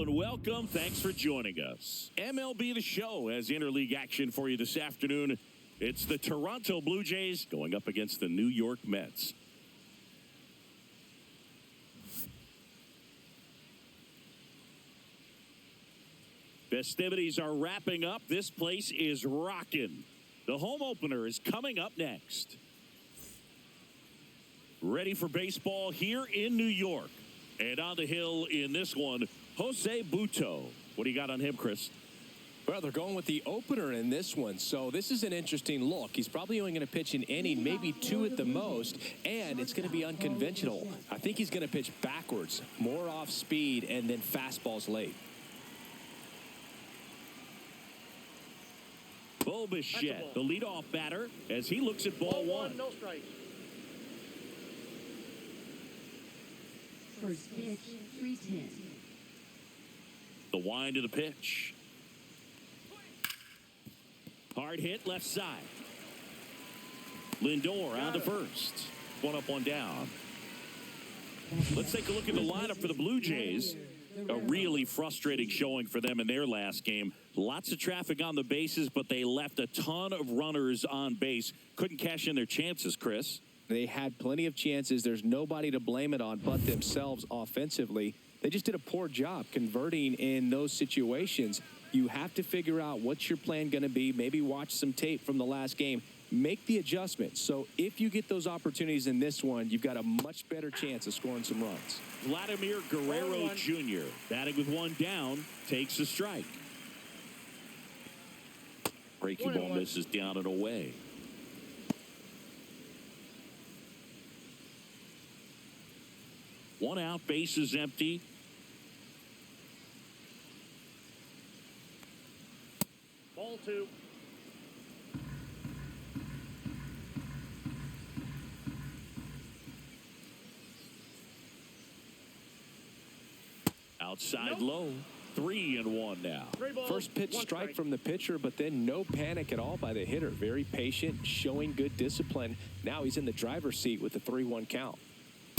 and welcome. Thanks for joining us. MLB The Show has interleague action for you this afternoon. It's the Toronto Blue Jays going up against the New York Mets. Festivities are wrapping up. This place is rocking. The home opener is coming up next. Ready for baseball here in New York. And on the hill in this one, Jose Butto. What do you got on him, Chris? Well, they're going with the opener in this one, so this is an interesting look. He's probably only going to pitch an inning, maybe two at the most, and it's going to be unconventional. I think he's going to pitch backwards, more off speed, and then fastballs late. Bo Bichette, the leadoff batter, as he looks at ball one. No strike. First pitch, 3-10. The wind of the pitch. Hard hit left side. Lindor on to first. One up, one down. Let's take a look at the lineup for the Blue Jays. A really frustrating showing for them in their last game. Lots of traffic on the bases, but they left a ton of runners on base. Couldn't cash in their chances, Chris. They had plenty of chances. There's nobody to blame it on but themselves offensively. They just did a poor job converting in those situations. You have to figure out what's your plan going to be. Maybe watch some tape from the last game. Make the adjustment. So if you get those opportunities in this one, you've got a much better chance of scoring some runs. Vladimir Guerrero Jr., batting with one down, takes a strike. Breaking ball misses down and away. One out, base is empty. Ball two. Outside low. 3-1 now. First pitch strike from the pitcher, but then no panic at all by the hitter. Very patient, showing good discipline. Now he's in the driver's seat with the 3-1 count.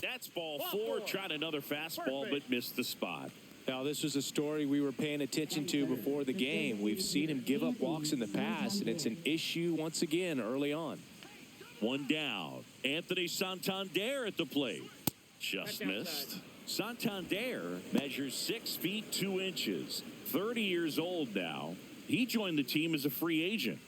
That's ball four. Tried another fastball, but missed the spot. Now, this was a story we were paying attention to before the game. We've seen him give up walks in the past, and it's an issue once again early on. One down. Anthony Santander at the plate. Just missed. Santander measures 6 feet 2 inches. 30 years old now. He joined the team as a free agent.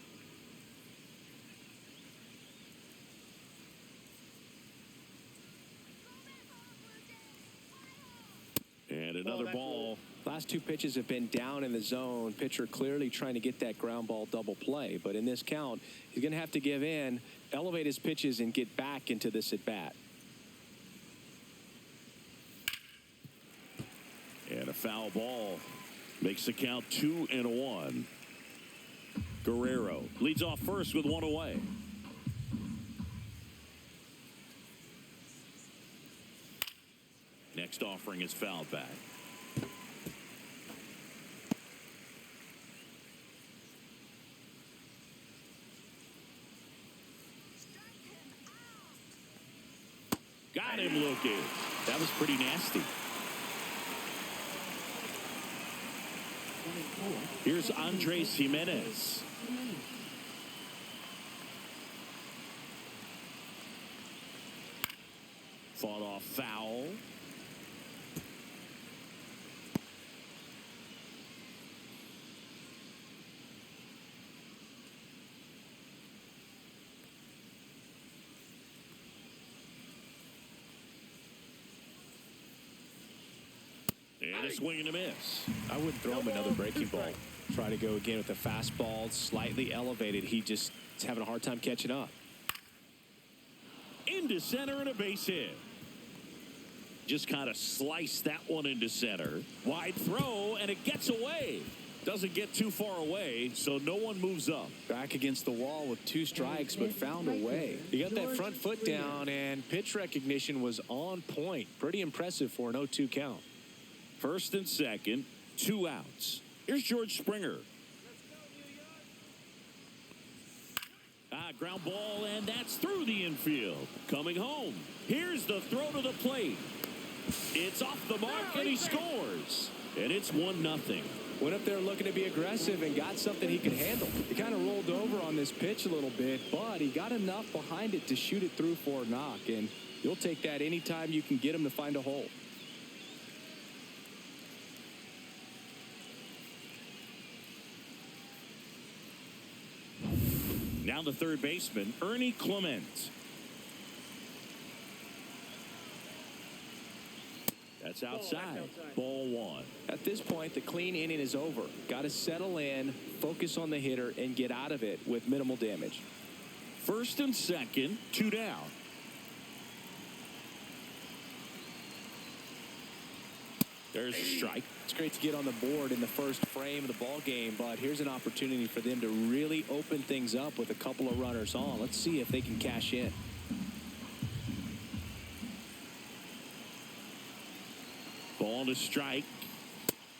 And another ball. Last two pitches have been down in the zone. Pitcher clearly trying to get that ground ball double play. But in this count, he's going to have to give in, elevate his pitches, and get back into this at-bat. And a foul ball makes the count 2-1. Guerrero leads off first with one away. Next offering is fouled back. Got him looking. That was pretty nasty. Here's Andres Jimenez. Fought off foul. And a swing and a miss. I wouldn't throw him another breaking ball. Try to go again with the fastball, slightly elevated. He just is having a hard time catching up. Into center and a base hit. Just kind of sliced that one into center. Wide throw, and it gets away. Doesn't get too far away, so no one moves up. Back against the wall with 2 strikes, but found a way. He got that front foot down, and pitch recognition was on point. Pretty impressive for an 0-2 count. First and second, 2 outs. Here's George Springer. Ground ball, and that's through the infield. Coming home. Here's the throw to the plate. It's off the mark, and he scores. And it's 1-0. Went up there looking to be aggressive and got something he could handle. He kind of rolled over on this pitch a little bit, but he got enough behind it to shoot it through for a knock. And you'll take that anytime you can get him to find a hole. Now the third baseman, Ernie Clement. That's outside. Ball 1. At this point, the clean inning is over. Got to settle in, focus on the hitter, and get out of it with minimal damage. First and second, 2 down. There's a strike. It's great to get on the board in the first frame of the ball game, but here's an opportunity for them to really open things up with a couple of runners on. Let's see if they can cash in. Ball to strike.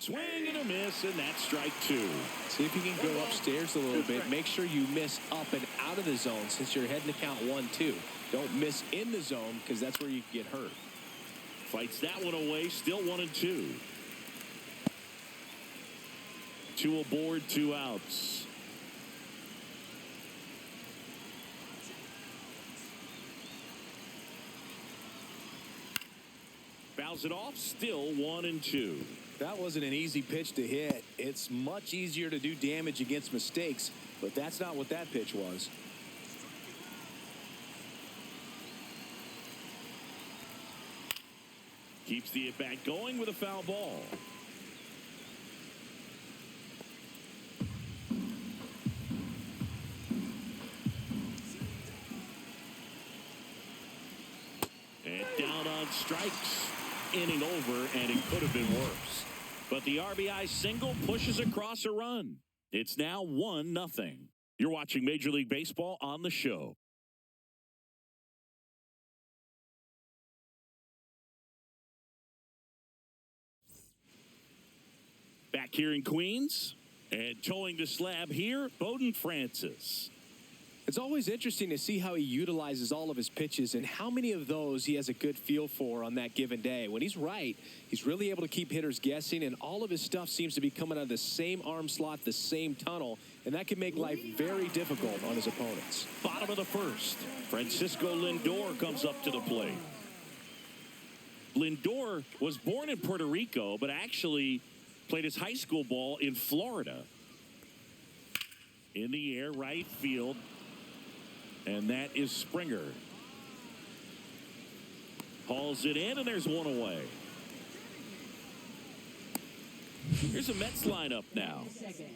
Swing and a miss, and that's strike 2. See if you can go upstairs a little bit. Make sure you miss up and out of the zone since you're heading to count 1-2. Don't miss in the zone because that's where you can get hurt. Fights that one away. Still 1-2. 2 aboard, 2 outs. Fouls it off. Still 1-2. That wasn't an easy pitch to hit. It's much easier to do damage against mistakes, but that's not what that pitch was. Keeps the at-bat going with a foul ball. And down on strikes. Inning over, and it could have been worse. But the RBI single pushes across a run. It's now 1-0. You're watching Major League Baseball on the show. Back here in Queens, and towing the slab here, Bowden Francis. It's always interesting to see how he utilizes all of his pitches and how many of those he has a good feel for on that given day. When he's right, he's really able to keep hitters guessing, and all of his stuff seems to be coming out of the same arm slot, the same tunnel, and that can make life very difficult on his opponents. Bottom of the first, Francisco Lindor comes up to the plate. Lindor was born in Puerto Rico, but actually played his high school ball in Florida. In the air, right field. And that is Springer. Hauls it in, and there's one away. Here's a Mets lineup now.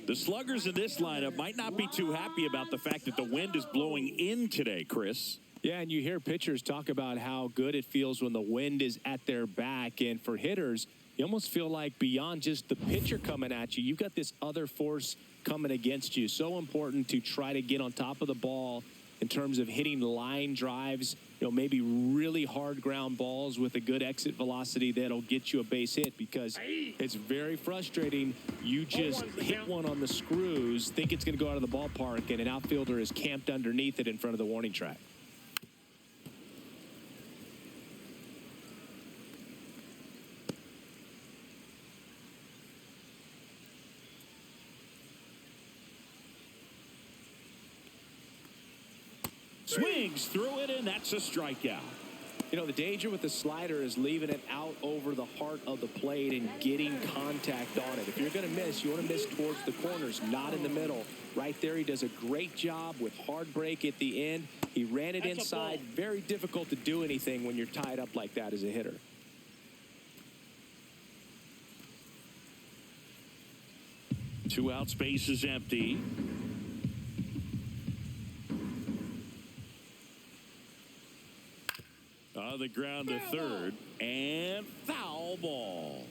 The sluggers in this lineup might not be too happy about the fact that the wind is blowing in today, Chris. Yeah, and you hear pitchers talk about how good it feels when the wind is at their back. And for hitters, you almost feel like beyond just the pitcher coming at you, you've got this other force coming against you. So important to try to get on top of the ball in terms of hitting line drives, maybe really hard ground balls with a good exit velocity that'll get you a base hit, because it's very frustrating. You just hit one on the screws, think it's going to go out of the ballpark, and an outfielder is camped underneath it in front of the warning track. Swings through it, and that's a strikeout. The danger with the slider is leaving it out over the heart of the plate and getting contact on it. If you're going to miss, you want to miss towards the corners, not in the middle. Right there, he does a great job with hard break at the end. He ran it inside. Very difficult to do anything when you're tied up like that as a hitter. Two out, space is empty. On the ground to third, and foul ball.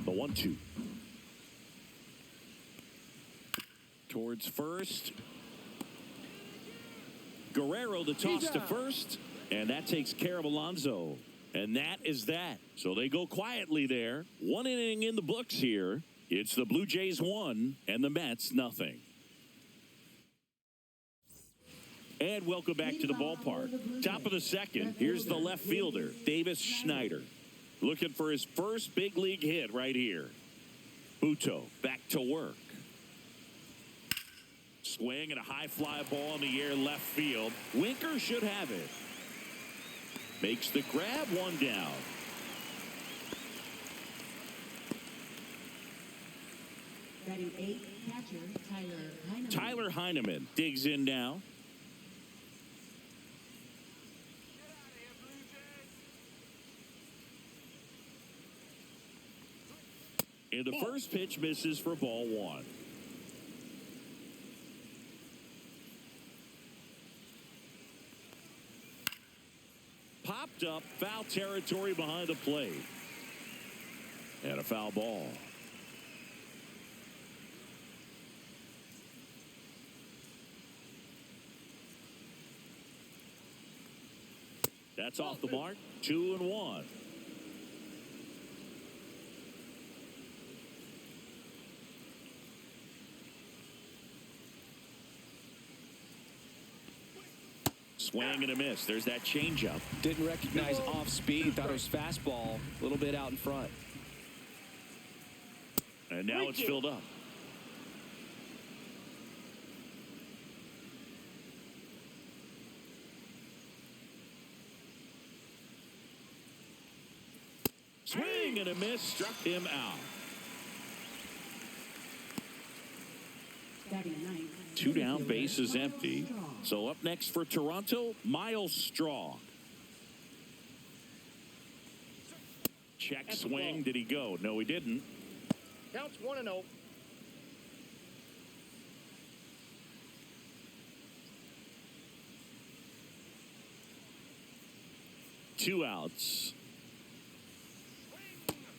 The 1-2. Towards first. Guerrero, the toss to first, and that takes care of Alonso. And that is that. So they go quietly there. 1 inning in the books here. It's the Blue Jays 1 and the Mets nothing. And welcome back to the ballpark. Top of the second. Here's the left fielder, Davis Schneider. Looking for his first big league hit right here. Buto back to work. Swing and a high fly ball in the air left field. Winker should have it. Makes the grab, 1 down. Batting 8, catcher Tyler Heineman digs in now. And the first pitch misses for ball 1. Popped up, foul territory behind the plate. And a foul ball. That's off the mark. 2-1. Swing and a miss. There's that changeup. Didn't recognize off speed. Thought it was fastball. A little bit out in front. And now it's filled up. Swing and a miss. Struck him out. batting 9. 2 down, bases empty. So up next for Toronto, Miles Straw. Check swing. Did he go? No, he didn't. Counts 1-0. Two outs.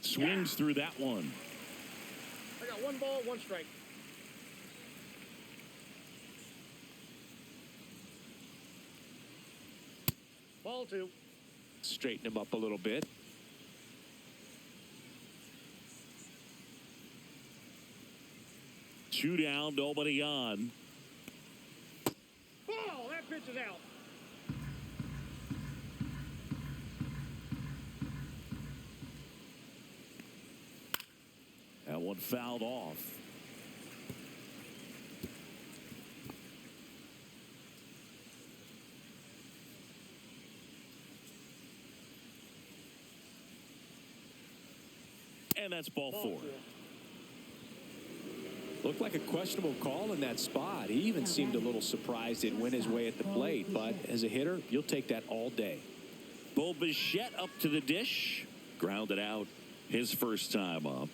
Swings through that one. I got 1 ball, 1 strike. Ball 2. Straighten him up a little bit. Two down, nobody on. Ball! That pitch is out. That one fouled off. And that's ball 4. Looked like a questionable call in that spot. He even seemed a little surprised it went his way at the plate. But as a hitter, you'll take that all day. Bo Bichette up to the dish. Grounded out his first time up.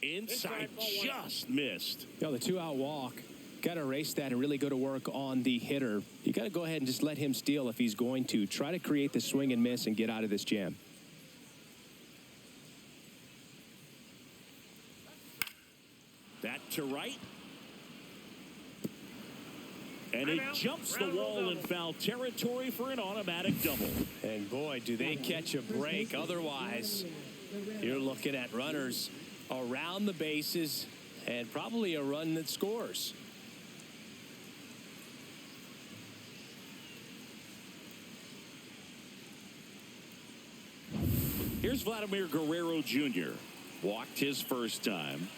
Inside, just missed. You know, the 2-out walk. Got to erase that and really go to work on the hitter. You got to go ahead and just let him steal if he's going to. Try to create the swing and miss and get out of this jam. That to right. And it jumps the wall in foul territory for an automatic double. And boy, do they catch a break. Otherwise, you're looking at runners around the bases and probably a run that scores. Here's Vladimir Guerrero Jr. Walked his first time.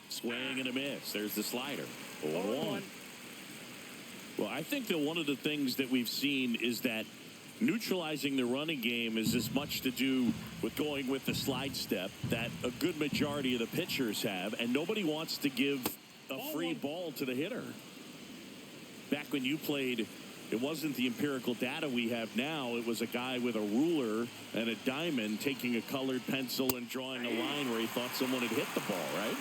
Swing and a miss. There's the slider. 0-1. Well, I think that one of the things that we've seen is that neutralizing the running game is as much to do with going with the slide step that a good majority of the pitchers have, and nobody wants to give a free ball to the hitter. Back when you played, it wasn't the empirical data we have now. It was a guy with a ruler and a diamond taking a colored pencil and drawing a line where he thought someone had hit the ball, right?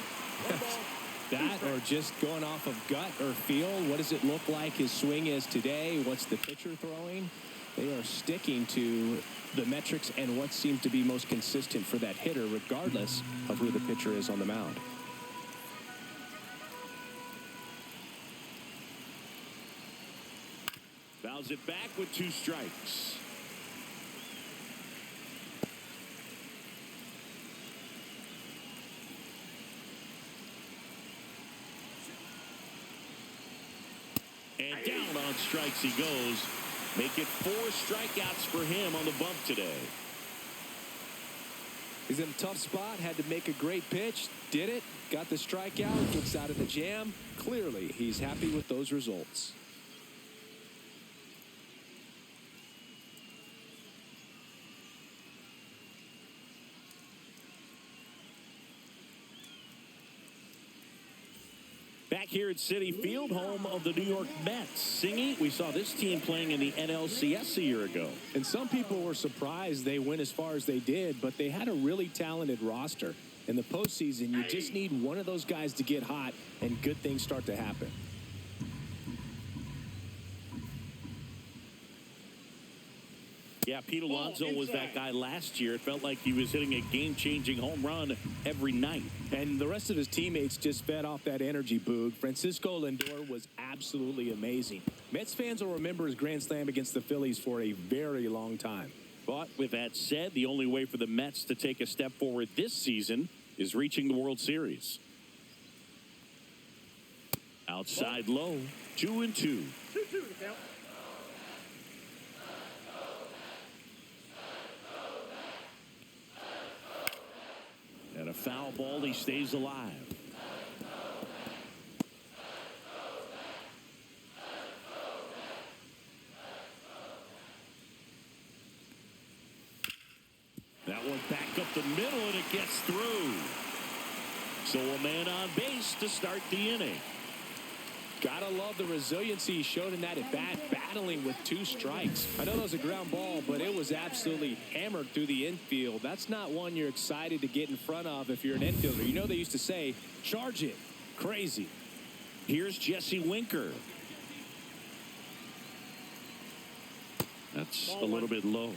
That or just going off of gut or feel. What does it look like his swing is today? What's the pitcher throwing? They are sticking to the metrics and what seems to be most consistent for that hitter, regardless of who the pitcher is on the mound. Fouls it back with 2 strikes. And down on strikes he goes. Make it 4 strikeouts for him on the bump today. He's in a tough spot, had to make a great pitch, did it, got the strikeout, gets out of the jam. Clearly, he's happy with those results. Back here at Citi Field, home of the New York Mets. Singy, we saw this team playing in the NLCS a year ago. And some people were surprised they went as far as they did, but they had a really talented roster. In the postseason, you just need one of those guys to get hot, and good things start to happen. Yeah, Pete Alonso was that guy last year. It felt like he was hitting a game-changing home run every night. And the rest of his teammates just fed off that energy, Boog. Francisco Lindor was absolutely amazing. Mets fans will remember his grand slam against the Phillies for a very long time. But with that said, the only way for the Mets to take a step forward this season is reaching the World Series. Outside low, 2-2. 2-2 to count. And a foul ball, he stays alive. That one back up the middle, and it gets through. So a man on base to start the inning. Gotta love the resiliency he showed in that at bat, battling with 2 strikes. I know that was a ground ball, but it was absolutely hammered through the infield. That's not one you're excited to get in front of if you're an infielder. You know they used to say, charge it. Crazy. Here's Jesse Winker. That's a little bit low.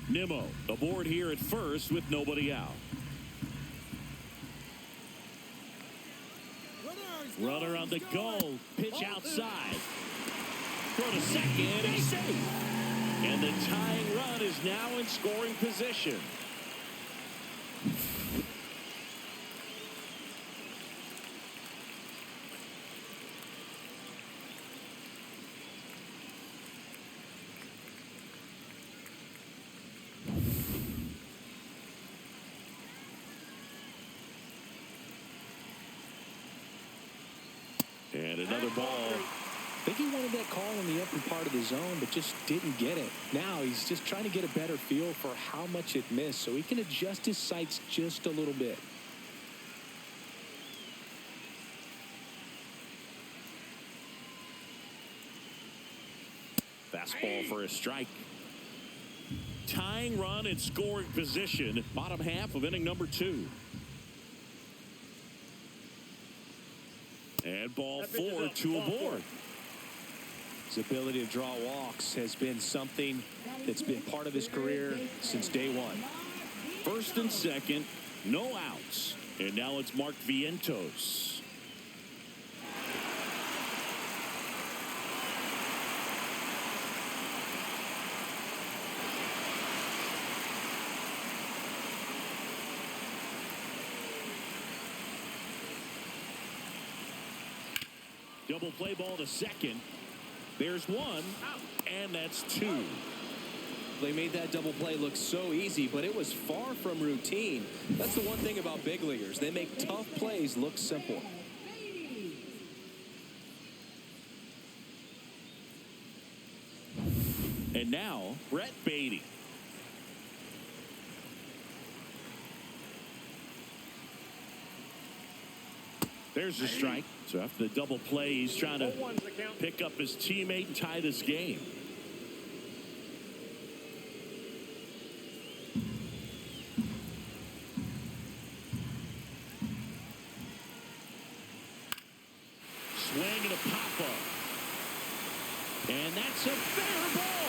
Nimmo aboard here at first with nobody out. Runner on the go. Pitch outside. Throw to second. He's safe. And the tying run is now in scoring position. And another ball. I think he wanted that call in the upper part of the zone, but just didn't get it. Now he's just trying to get a better feel for how much it missed so he can adjust his sights just a little bit. Fastball for a strike. Tying run in scoring position. Bottom half of inning number 2. And ball 4, 2 aboard. His ability to draw walks has been something that's been part of his career since day one. First and second, no outs. And now it's Mark Vientos. Double play ball to second. There's 1, and that's 2. They made that double play look so easy, but it was far from routine. That's the one thing about big leaguers. They make tough plays look simple. And now, Brett Beatty. There's a strike. So after the double play, he's trying to pick up his teammate and tie this game. Swing and a pop-up. And that's a fair ball.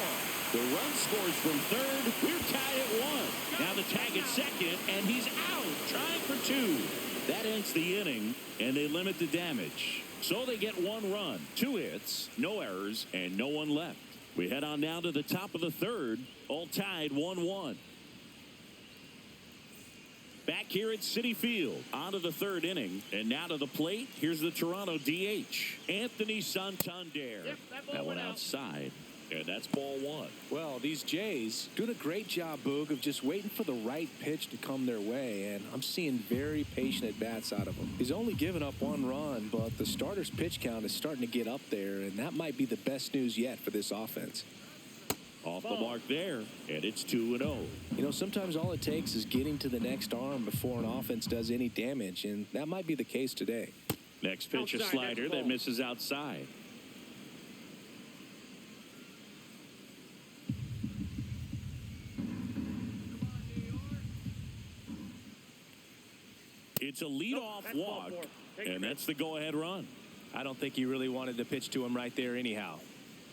The run scores from third. We're tied at 1. Now the tag at second, and he's out, trying for 2. That ends the inning, and they limit the damage. So they get 1 run, 2 hits, no errors, and no one left. We head on down to the top of the third, all tied 1-1. Back here at Citi Field, on to the third inning, and now to the plate, here's the Toronto DH, Anthony Santander. Yep, that one outside, and that's ball 1. Well, these Jays doing a great job, Boog, of just waiting for the right pitch to come their way, and I'm seeing very patient at-bats out of him. He's only given up 1 run, but the starter's pitch count is starting to get up there, and that might be the best news yet for this offense. Off the mark there, and it's 2-0. You know, sometimes all it takes is getting to the next arm before an offense does any damage, and that might be the case today. Next pitch, a slider that misses outside. It's a leadoff walk, and that's the go-ahead run. I don't think he really wanted to pitch to him right there anyhow.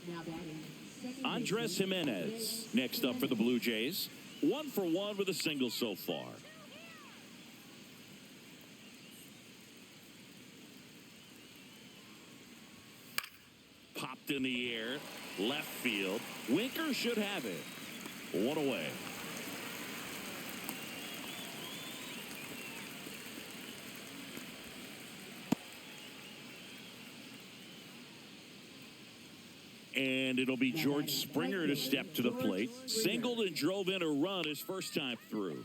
Now batting. Andres Jimenez next up for the Blue Jays. 1 for 1 with a single so far. Popped in the air, left field. Winker should have it. 1 away. And it'll be George Springer to step to the plate. Singled and drove in a run his first time through.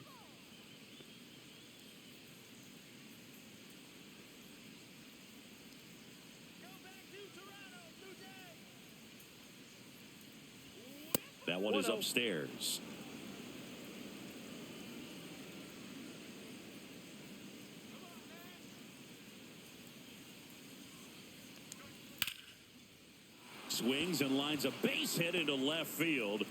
That one is upstairs. Swings and lines a base hit into left field.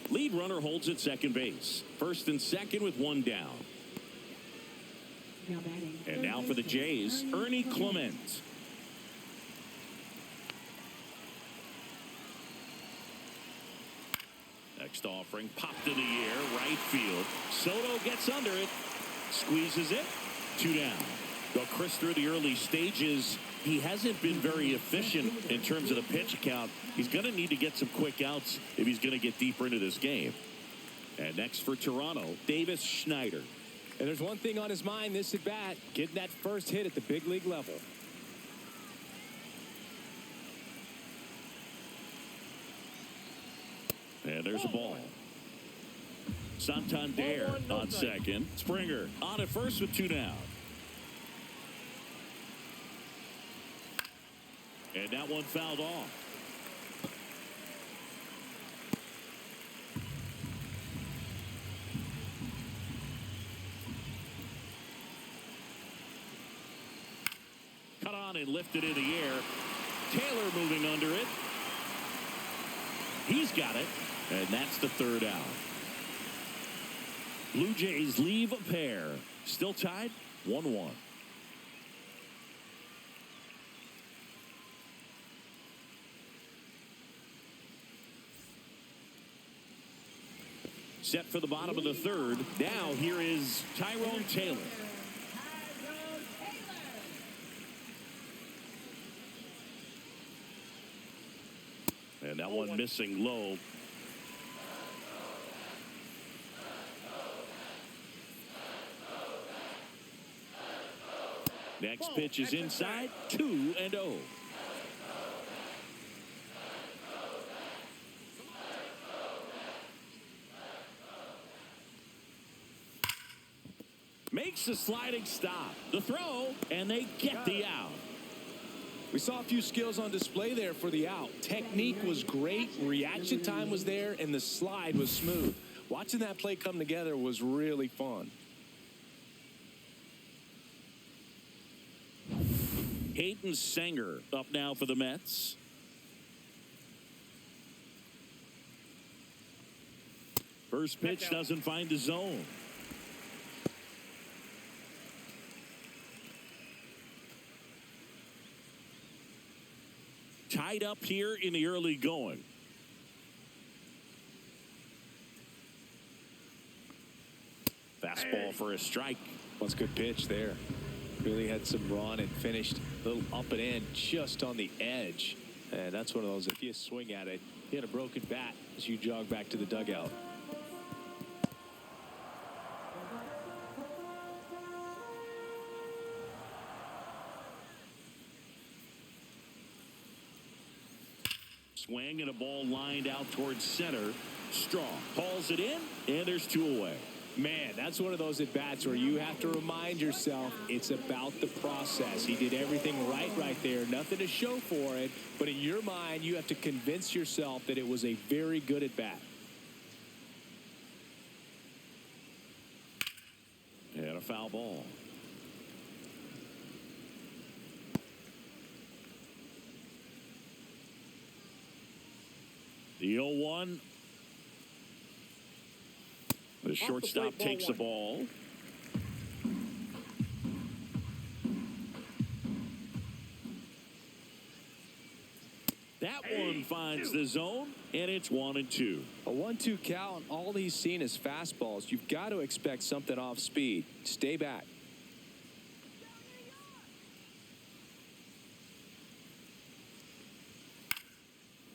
Lead runner holds at second base. First and second with 1 down. Now batting. And now for the Jays, Ernie Clement. Next offering, popped in the air, right field. Soto gets under it, squeezes it, 2 down. Well, Chris, through the early stages, he hasn't been very efficient in terms of the pitch count. He's going to need to get some quick outs if he's going to get deeper into this game. And next for Toronto, Davis Schneider. And there's one thing on his mind this at bat, getting that first hit at the big league level. And there's a ball. Santander on second. Springer on at first with 2 down. And that one fouled off. Cut on and lifted in the air. Taylor moving under it. He's got it. And that's the 3rd out. Blue Jays leave a pair. Still tied 1-1. Set for the bottom of the 3rd. Now here is Tyrone Taylor. And that one missing low. Next pitch is inside, 2-0. Makes a sliding stop. The throw, and they get the out. We saw a few skills on display there for the out. Technique was great, reaction time was there, and the slide was smooth. Watching that play come together was really fun. Hayden Sanger up now for the Mets. First pitch doesn't find the zone. Tied up here in the early going. Fastball for a strike. That's a good pitch there. Really had some run and finished a little up and in just on the edge. And that's one of those, if you swing at it, you had a broken bat as you jog back to the dugout. Swing and a ball lined out towards center. Strong hauls it in, and there's 2 away. Man, that's one of those at-bats where you have to remind yourself it's about the process. He did everything right there. Nothing to show for it. But in your mind, you have to convince yourself that it was a very good at-bat. And a foul ball. The 0-1. The shortstop takes the ball. That one finds the zone, and it's 1-2. A 1-2 count, all he's seen is fastballs. You've got to expect something off speed. Stay back.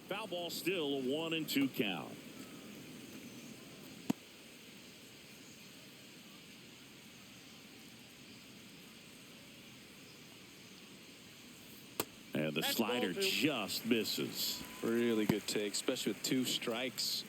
Foul ball, still a 1-2 count. And the slider just misses. Really good take, especially with 2 strikes.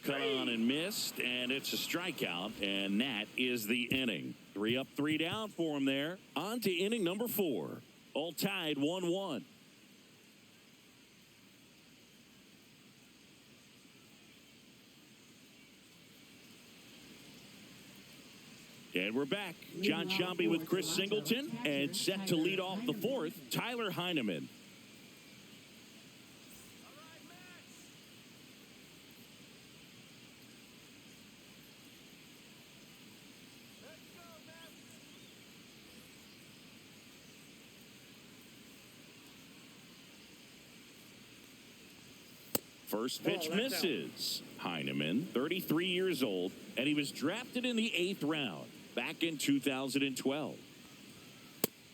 Cut on and missed, and it's a strikeout, and that is the inning. 3 up, 3 down for him there. On to inning number 4. All tied 1-1. And we're back. John Sciambi with Chris Singleton, and set to lead off the 4th, Tyler Heineman. First pitch misses. Heineman, 33 years old, and he was drafted in the 8th round back in 2012.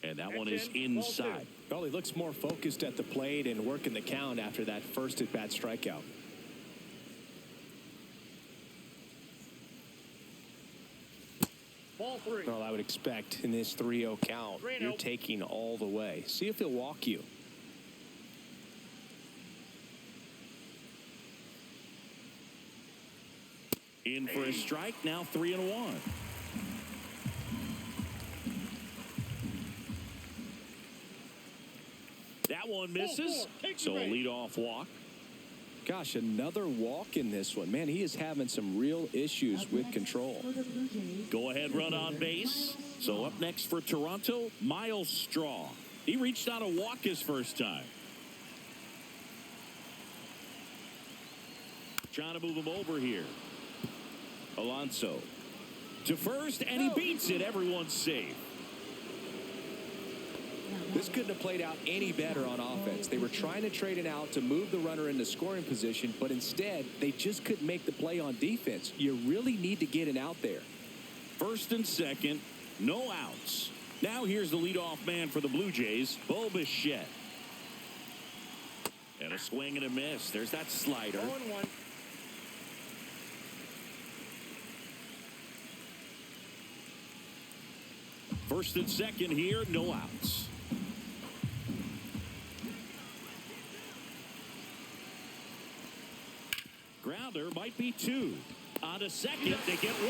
And that one is inside. Well, he looks more focused at the plate and working the count after that first at-bat strikeout. Ball 3. Well, I would expect in this 3-0 count, you're taking all the way. See if he'll walk you. In for a strike, now 3-1. That one misses, so a leadoff walk. Gosh, another walk in this one. Man, he is having some real issues with control. Go ahead run on base. So up next for Toronto, Miles Straw. He reached out a walk his first time. Trying to move him over here. Alonso to first, and he beats it. Everyone's safe. This couldn't have played out any better on offense. They were trying to trade it out to move the runner into scoring position, but instead, they just couldn't make the play on defense. You really need to get it out there. First and second, no outs. Now here's the leadoff man for the Blue Jays, Bo Bichette. And a swing and a miss. There's that slider. 0-1. First and second here, no outs. Grounder might be 2. On to second, they get 1.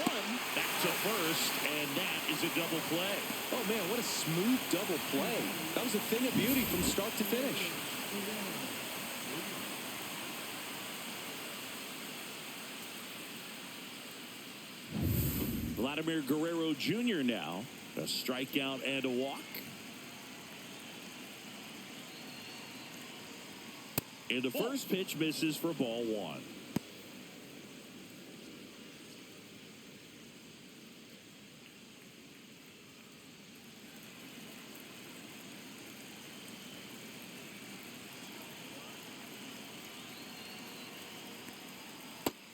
Back to first, and that is a double play. Oh, man, what a smooth double play. That was a thing of beauty from start to finish. Vladimir Guerrero Jr. now. A strikeout and a walk. And the first pitch misses for ball one.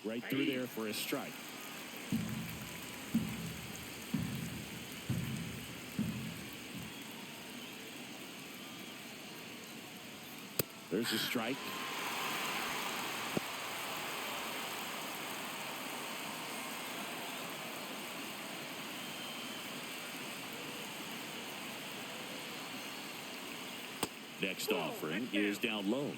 Right through there for a strike. There's a strike. Next offering is down low.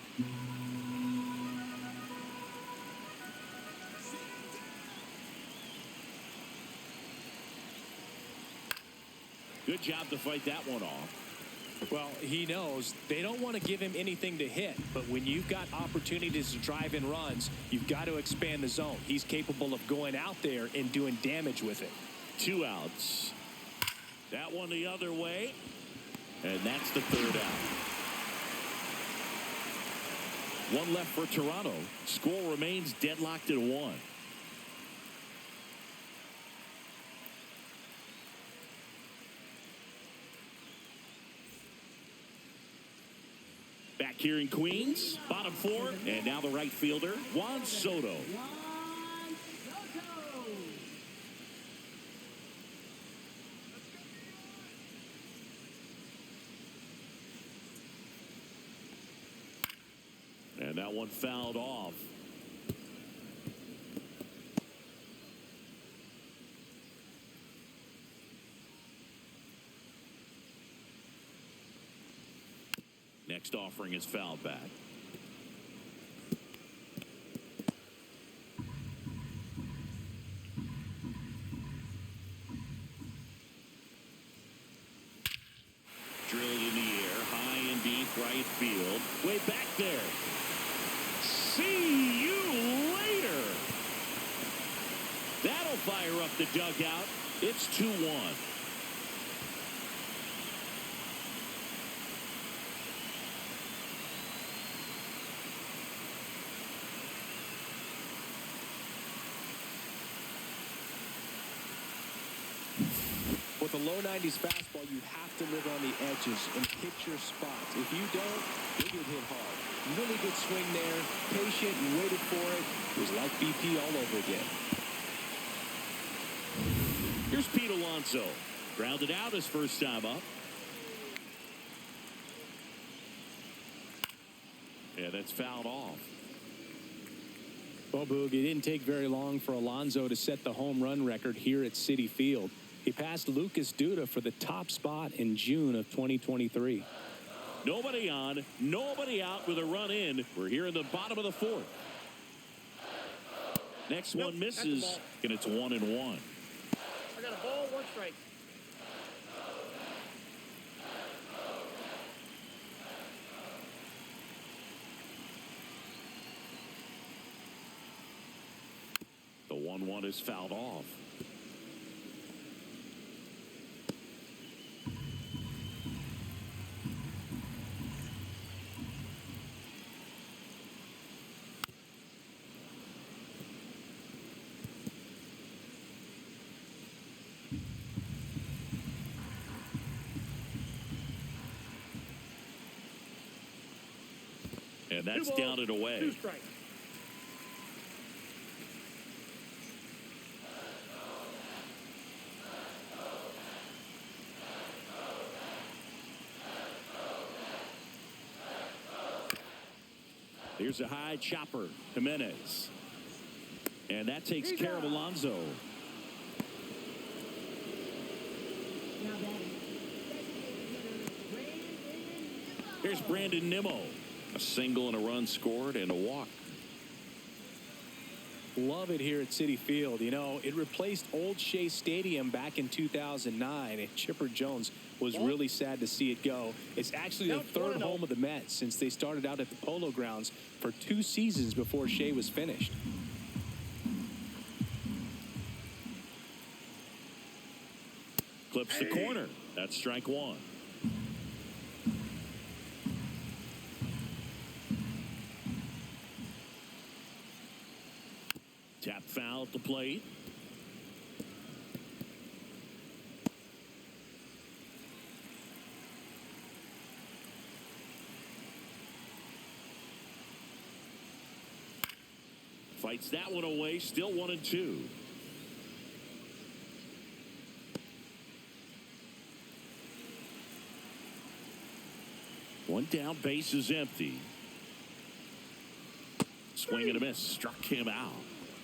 Good job to fight that one off. Well, he knows they don't want to give him anything to hit, but when you've got opportunities to drive in runs, you've got to expand the zone. He's capable of going out there and doing damage with it. 2 outs. That one the other way, and that's the 3rd out. 1 left for Toronto. Score remains deadlocked at 1. Back here in Queens, bottom 4, and now the right fielder, Juan Soto. And that one fouled off. Next offering is fouled back. Drilled in the air, high and deep right field. Way back there. See you later. That'll fire up the dugout. It's 2-1. With a low 90s fastball, you have to live on the edges and pick your spots. If you don't, you'll get hit hard. Really good swing there. Patient. You waited for it. It was like BP all over again. Here's Pete Alonso. Grounded out his first time up. Yeah, that's fouled off. Well, Boog, it didn't take very long for Alonso to set the home run record here at Citi Field. He passed Lucas Duda for the top spot in June of 2023. Nobody on, nobody out with a run in. We're here in the bottom of the 4th. Next one misses, and it's 1-1. I got a ball, 1 strike. The 1-1 is fouled off. And that's down and away. 2 strikes. Here's a high chopper, Jimenez. And that takes care of Alonso. Now batting. Here's Brandon Nimmo. A single and a run scored and a walk. Love it here at Citi Field. You know, it replaced Old Shea Stadium back in 2009, and Chipper Jones was really sad to see it go. It's actually the 3rd home of the Mets since they started out at the Polo Grounds for 2 seasons before Shea was finished. Clips the corner. That's strike 1. Tap foul at the plate. Fights that one away. Still 1-2. One down, base is empty. Swing and a miss. Struck him out.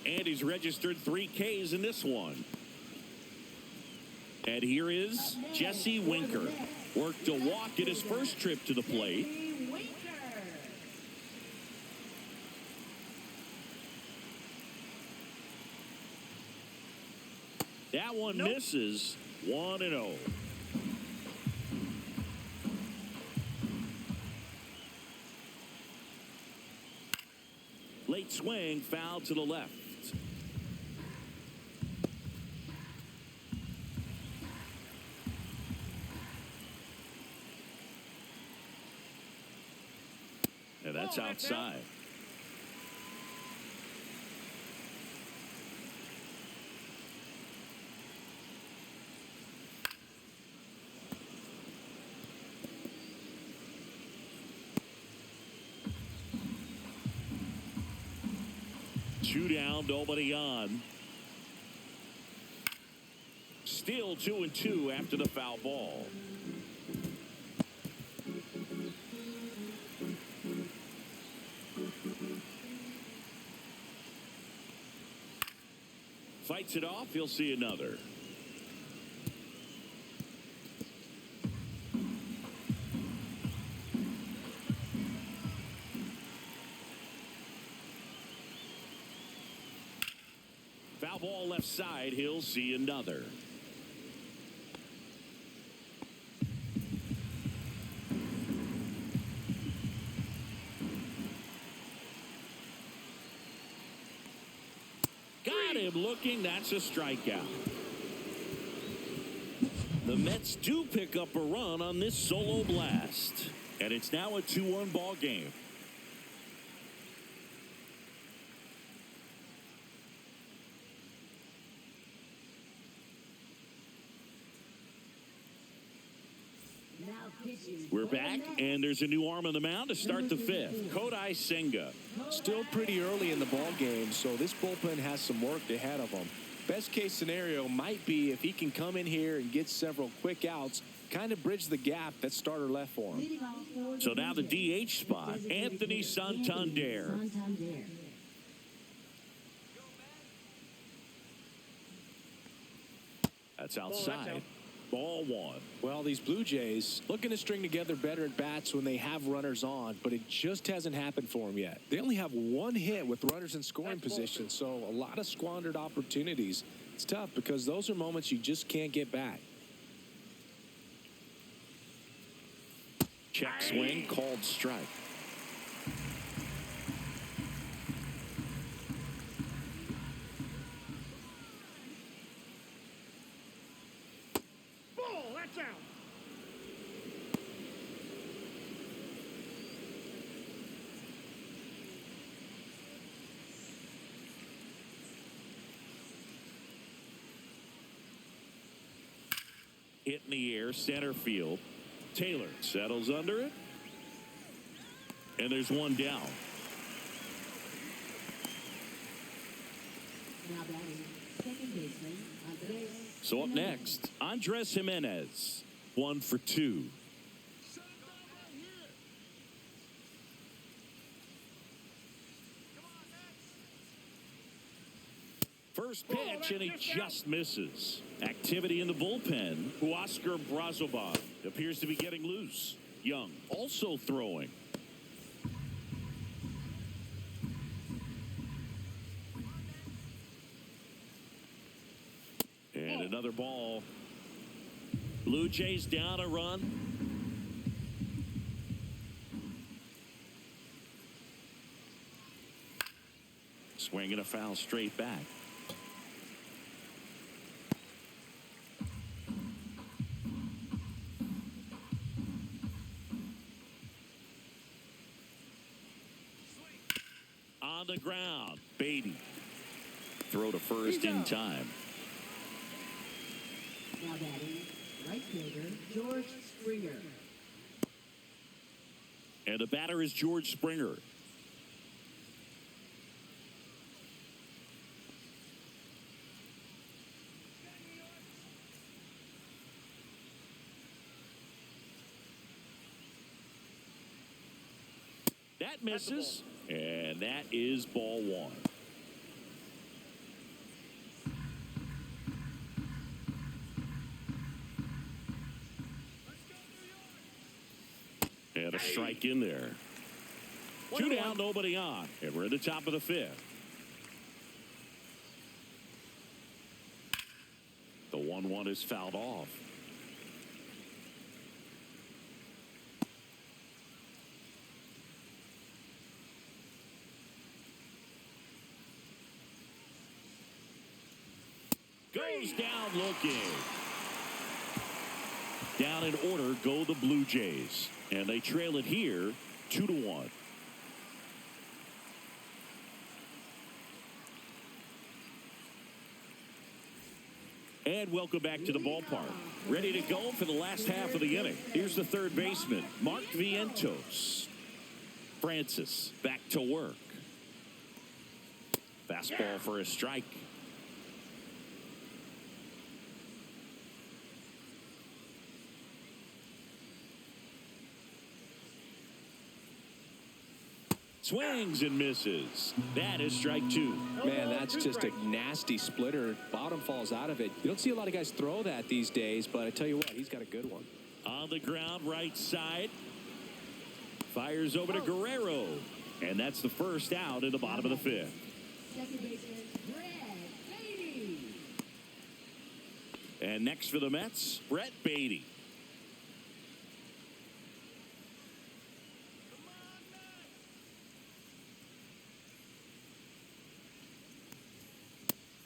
And he's registered 3 Ks in this one. And here is Jesse Winker. Worked a walk in his first trip to the plate. That one misses. 1-0. Late swing, foul to the left. And that's outside. Two down, nobody on. Still 2-2 after the foul ball. Fights it off. He'll see another. Foul ball left side. He'll see another. Got him looking. That's a strikeout. The Mets do pick up a run on this solo blast. And it's now a 2-1 ball game. We're back, and there's a new arm on the mound to start the 5th. Kodai Senga. Still pretty early in the ball game, so this bullpen has some work ahead of them. Best case scenario might be if he can come in here and get several quick outs, kind of bridge the gap that starter left for him. So now the DH spot, Anthony Santander. That's outside. Ball 1. Well, these Blue Jays looking to string together better at bats when they have runners on, but it just hasn't happened for them yet. They only have 1 hit with runners in scoring position, so a lot of squandered opportunities. It's tough because those are moments you just can't get back. Check swing, called strike. That's out. Hit in the air, center field. Taylor settles under it. And there's one down. Now batting, second baseman, Andres. So up next, Andres Jimenez. 1 for 2. First pitch, and he just misses. Activity in the bullpen. Huascar Brazoban appears to be getting loose. Young also throwing. And another ball. Blue Jays down a run. Swinging a foul straight back. On the ground, Beatty. throw to first in time. Now batting, right fielder, George Springer. And the batter is George Springer. That misses, and that is ball one. And a strike in there. 2 down, nobody on, and we're at the top of the 5th. The 1-1 is fouled off. Goes down looking. Down in order go the Blue Jays. And they trail it here 2-1. And welcome back to the ballpark. Ready to go for the last half of the inning. Here's the third baseman, Mark Vientos. Francis back to work. Fastball for a strike. Swings and misses. That is strike 2. Man, that's just a nasty splitter. Bottom falls out of it. You don't see a lot of guys throw that these days, but I tell you what, he's got a good one. On the ground, right side. Fires over to Guerrero. And that's the first out in the bottom of the 5th. Second baseman, Brett Beatty. And next for the Mets, Brett Beatty.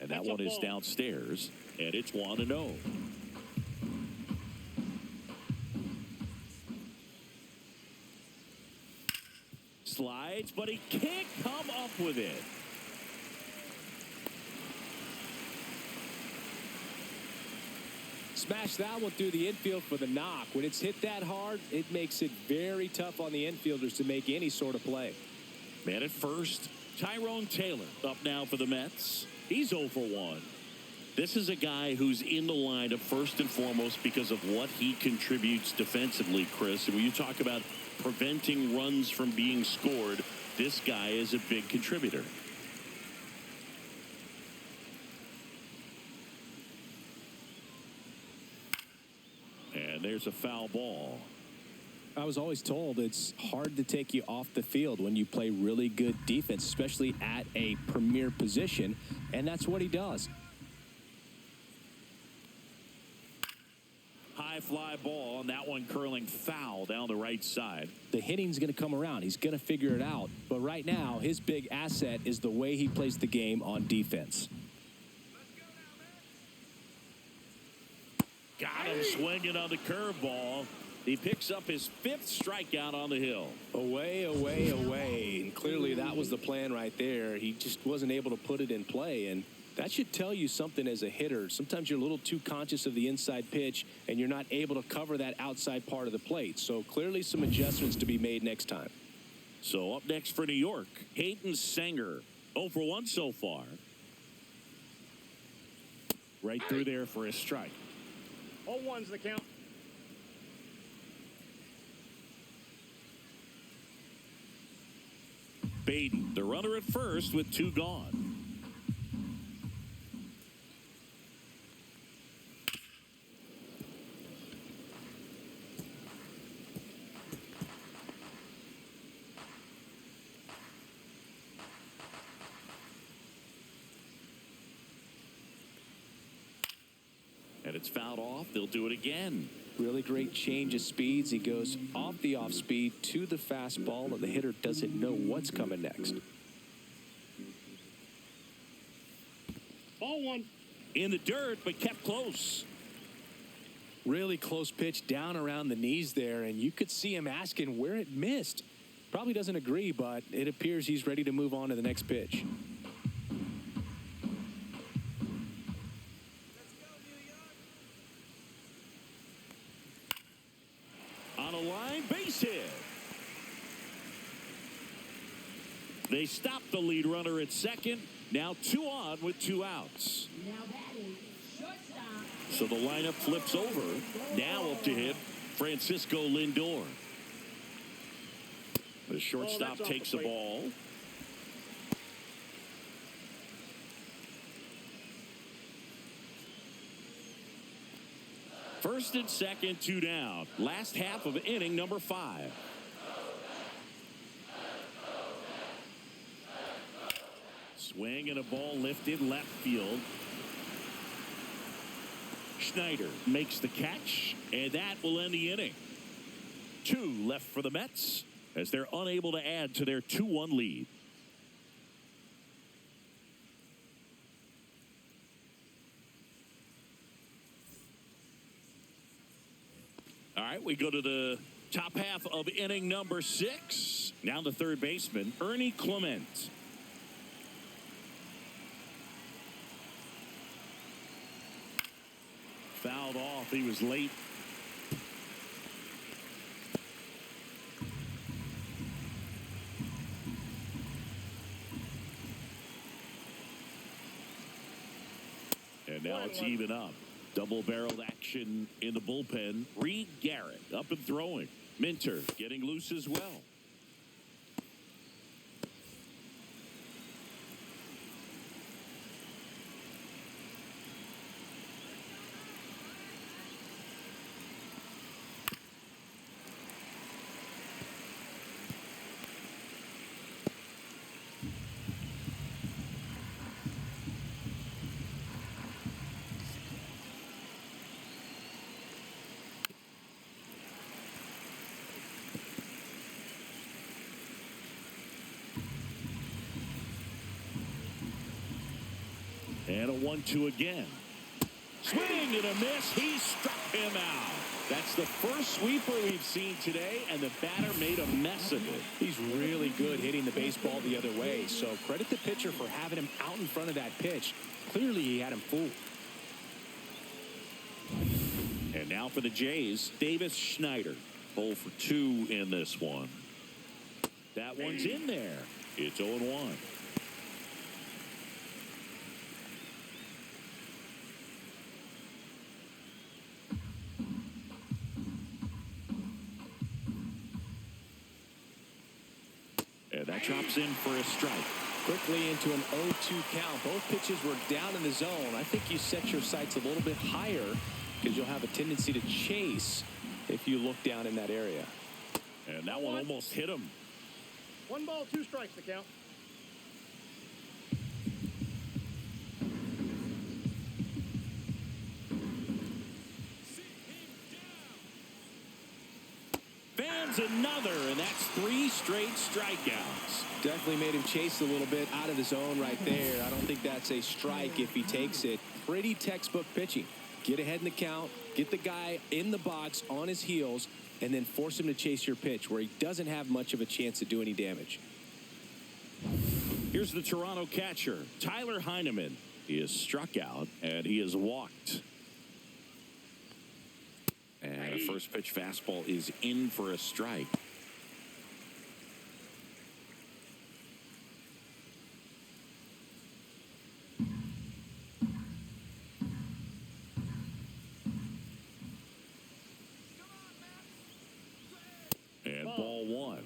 And that one is downstairs, and it's 1-0. Slides, but he can't come up with it. Smash that one through the infield for the knock. When it's hit that hard, it makes it very tough on the infielders to make any sort of play. Man at first, Tyrone Taylor up now for the Mets. He's 0 for 1. This is a guy who's in the lineup first and foremost because of what he contributes defensively, Chris. And when you talk about preventing runs from being scored, this guy is a big contributor. And there's a foul ball. I was always told it's hard to take you off the field when you play really good defense, especially at a premier position, and that's what he does. High fly ball, and that one curling foul down the right side. The hitting's going to come around. He's going to figure it out. But right now, his big asset is the way he plays the game on defense. Got him swinging on the curveball. He picks up his 5th strikeout on the hill. Away, away, away. And clearly that was the plan right there. He just wasn't able to put it in play. And that should tell you something as a hitter. Sometimes you're a little too conscious of the inside pitch, and you're not able to cover that outside part of the plate. So clearly some adjustments to be made next time. So up next for New York, Hayden Sanger. 0 for 1 so far. Right through there for a strike. 0-1's the count. Baden, the runner at first with 2 gone. And it's fouled off. They'll do it again. Really great change of speeds. He goes off the off speed to the fastball, and the hitter doesn't know what's coming next. Ball 1. In the dirt, but kept close. Really close pitch down around the knees there, and you could see him asking where it missed. Probably doesn't agree, but it appears he's ready to move on to the next pitch. They stop the lead runner at second. Now 2 on with 2 outs. Now batting, shortstop. So the lineup flips over. Now up to hit Francisco Lindor. The shortstop takes the ball. First and second, 2 down. Last half of inning number 5. Swing and a ball lifted left field. Schneider makes the catch, and that will end the inning. 2 left for the Mets as they're unable to add to their 2-1 lead. All right, we go to the top half of inning number 6. Now the third baseman, Ernie Clement. Fouled off. He was late. And now it's even up. Double-barreled action in the bullpen. Reed Garrett up and throwing. Minter getting loose as well. And a 1-2 again. Swing and a miss. He struck him out. That's the first sweeper we've seen today, and the batter made a mess of it. He's really good hitting the baseball the other way, so credit the pitcher for having him out in front of that pitch. Clearly, he had him fooled. And now for the Jays, Davis Schneider. 0 for 2 in this one. That one's in there. It's 0-1. And that drops in for a strike. Quickly into an 0-2 count. Both pitches were down in the zone. I think you set your sights a little bit higher because you'll have a tendency to chase if you look down in that area. And that one almost hit him. 1 ball, 2 strikes to count. Fans another, and that's 3 straight strikeouts. Definitely made him chase a little bit out of the zone right there. I don't think that's a strike if he takes it. Pretty textbook pitching. Get ahead in the count, get the guy in the box on his heels, and then force him to chase your pitch where he doesn't have much of a chance to do any damage. Here's the Toronto catcher, Tyler Heineman. He is struck out, and he is walked. And a first pitch fastball is in for a strike. And ball 1.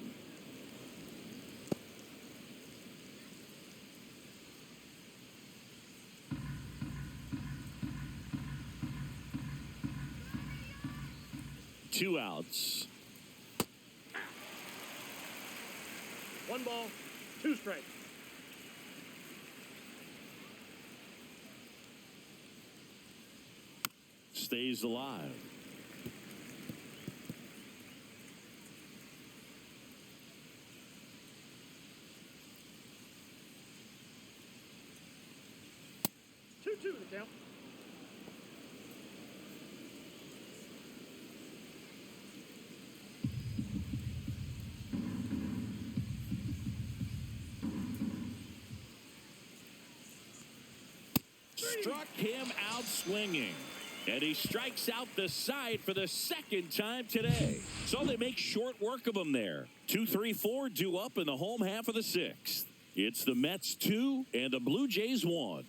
Two outs. 1 ball, 2 strikes. Stays alive. Two to count. Struck him out swinging. And he strikes out the side for the second time today. So they make short work of him there. 2-3-4 due up in the home half of the 6th. It's the Mets 2 and the Blue Jays 1.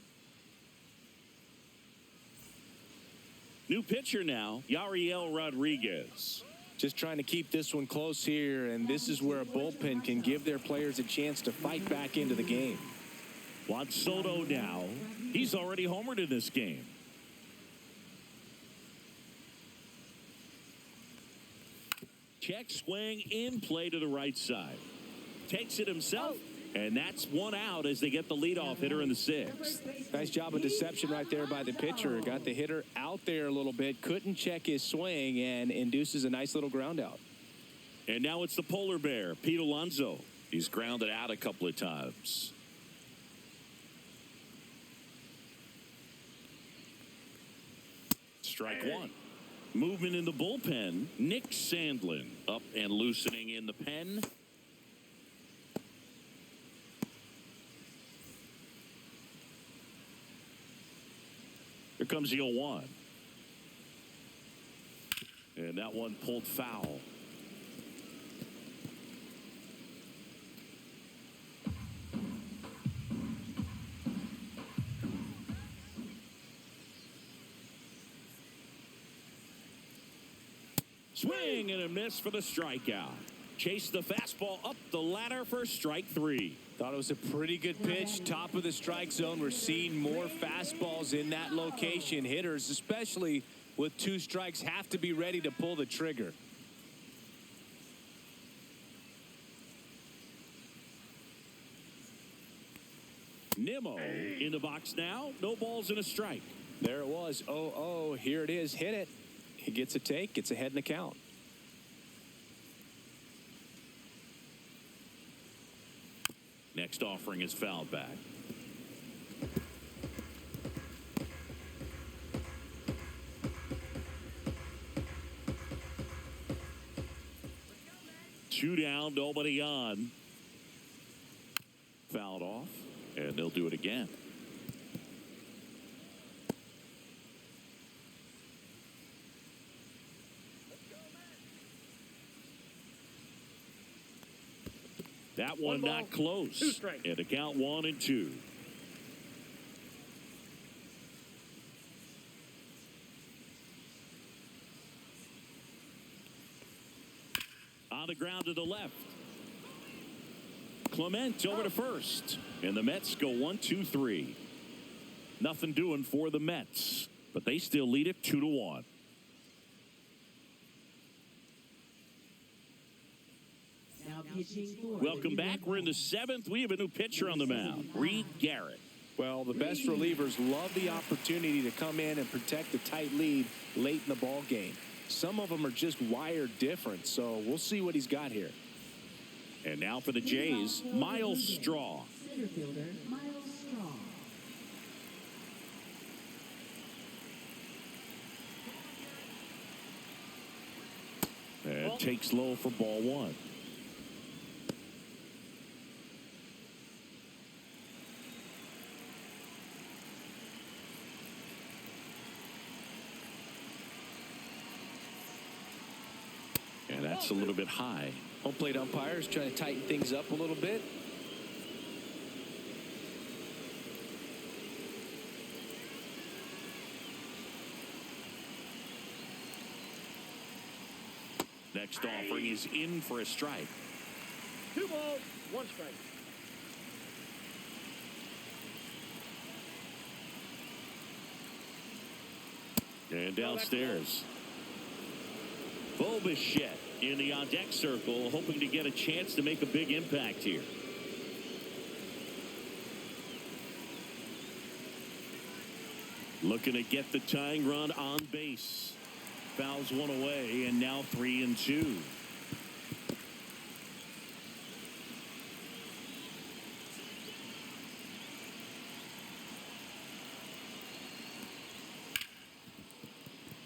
New pitcher now, Yariel Rodriguez. Just trying to keep this one close here, and this is where a bullpen can give their players a chance to fight back into the game. Juan Soto now. He's already homered in this game. Check swing in play to the right side. Takes it himself, and that's one out as they get the leadoff hitter in the 6th. Nice job of deception right there by the pitcher. Got the hitter out there a little bit, couldn't check his swing, and induces a nice little ground out. And now it's the polar bear, Pete Alonso. He's grounded out a couple of times. Strike one. Movement in the bullpen. Nick Sandlin up and loosening in the pen. Here comes the 0-1. And that one pulled foul. Swing and a miss for the strikeout. Chase the fastball up the ladder for strike 3. Thought it was a pretty good pitch, top of the strike zone. We're seeing more fastballs in that location. Hitters, especially with 2 strikes, have to be ready to pull the trigger. Nimmo in the box now. No balls and a strike. There it was. 0-0. Here it is. Hit it. He gets a take. Gets ahead in the count. Next offering is fouled back. Two down, nobody on. Fouled off, and they'll do it again. That one not close. 2 strikes. And a count 1-2. On the ground to the left. Clement over to first. And the Mets go 1-2-3. Nothing doing for the Mets. But they still lead it 2-1. Welcome back. We're in the 7th. We have a new pitcher on the mound, Reed Garrett. Well, the best relievers love the opportunity to come in and protect a tight lead late in the ball game. Some of them are just wired different, so we'll see what he's got here. And now for the Jays, Miles Straw. Center fielder, Miles Straw. And takes low for ball 1. And that's a little bit high. Home plate umpires trying to tighten things up a little bit. Next offering is in for a strike. 2 balls, 1 strike. And downstairs. Bo Bichette in the on-deck circle, hoping to get a chance to make a big impact here. Looking to get the tying run on base. Fouls one away, and now 3-2.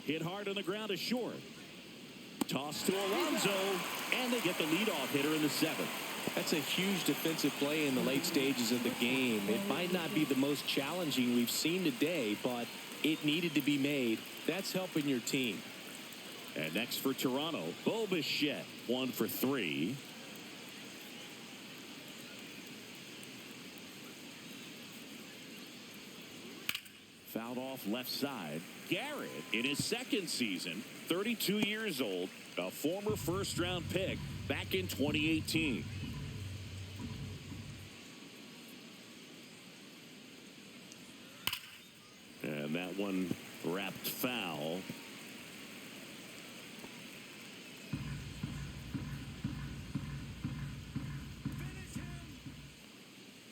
Hit hard on the ground to short. Toss to Alonso, and they get the leadoff hitter in the 7th. That's a huge defensive play in the late stages of the game. It might not be the most challenging we've seen today, but it needed to be made. That's helping your team. And next for Toronto, Bo Bichette, 1 for 3. Fouled off left side. Garrett, in his second season, 32 years old, a former first-round pick back in 2018. And that one wrapped foul.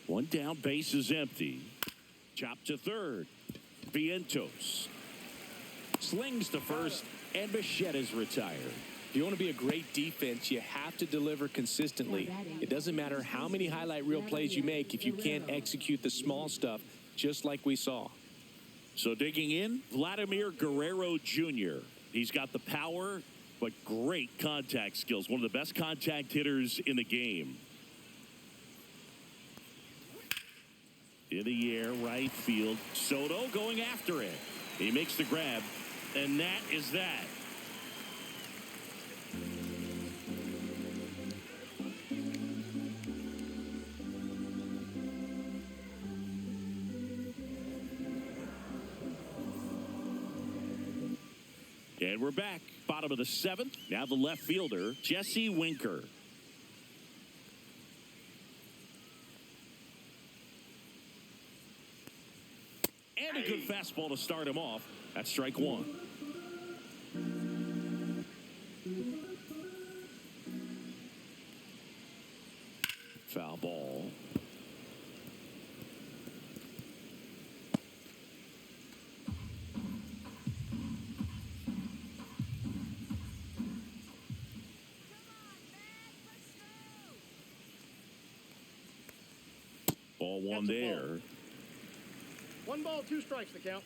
One down, base is empty. Chop to third. Vientos slings to first, and Bichette is retired. If you want to be a great defense, you have to deliver consistently. It doesn't matter how many highlight reel plays you make if you can't execute the small stuff, just like we saw. So digging in, Vladimir Guerrero Jr. He's got the power, but great contact skills. One of the best contact hitters in the game. In the air, right field. Soto going after it. He makes the grab, and that is that. And we're back. Bottom of the seventh. Now the left fielder, Jesse Winker. And a good fastball to start him off. That's strike one. Foul ball. Ball one there. 1 ball, 2 strikes to count.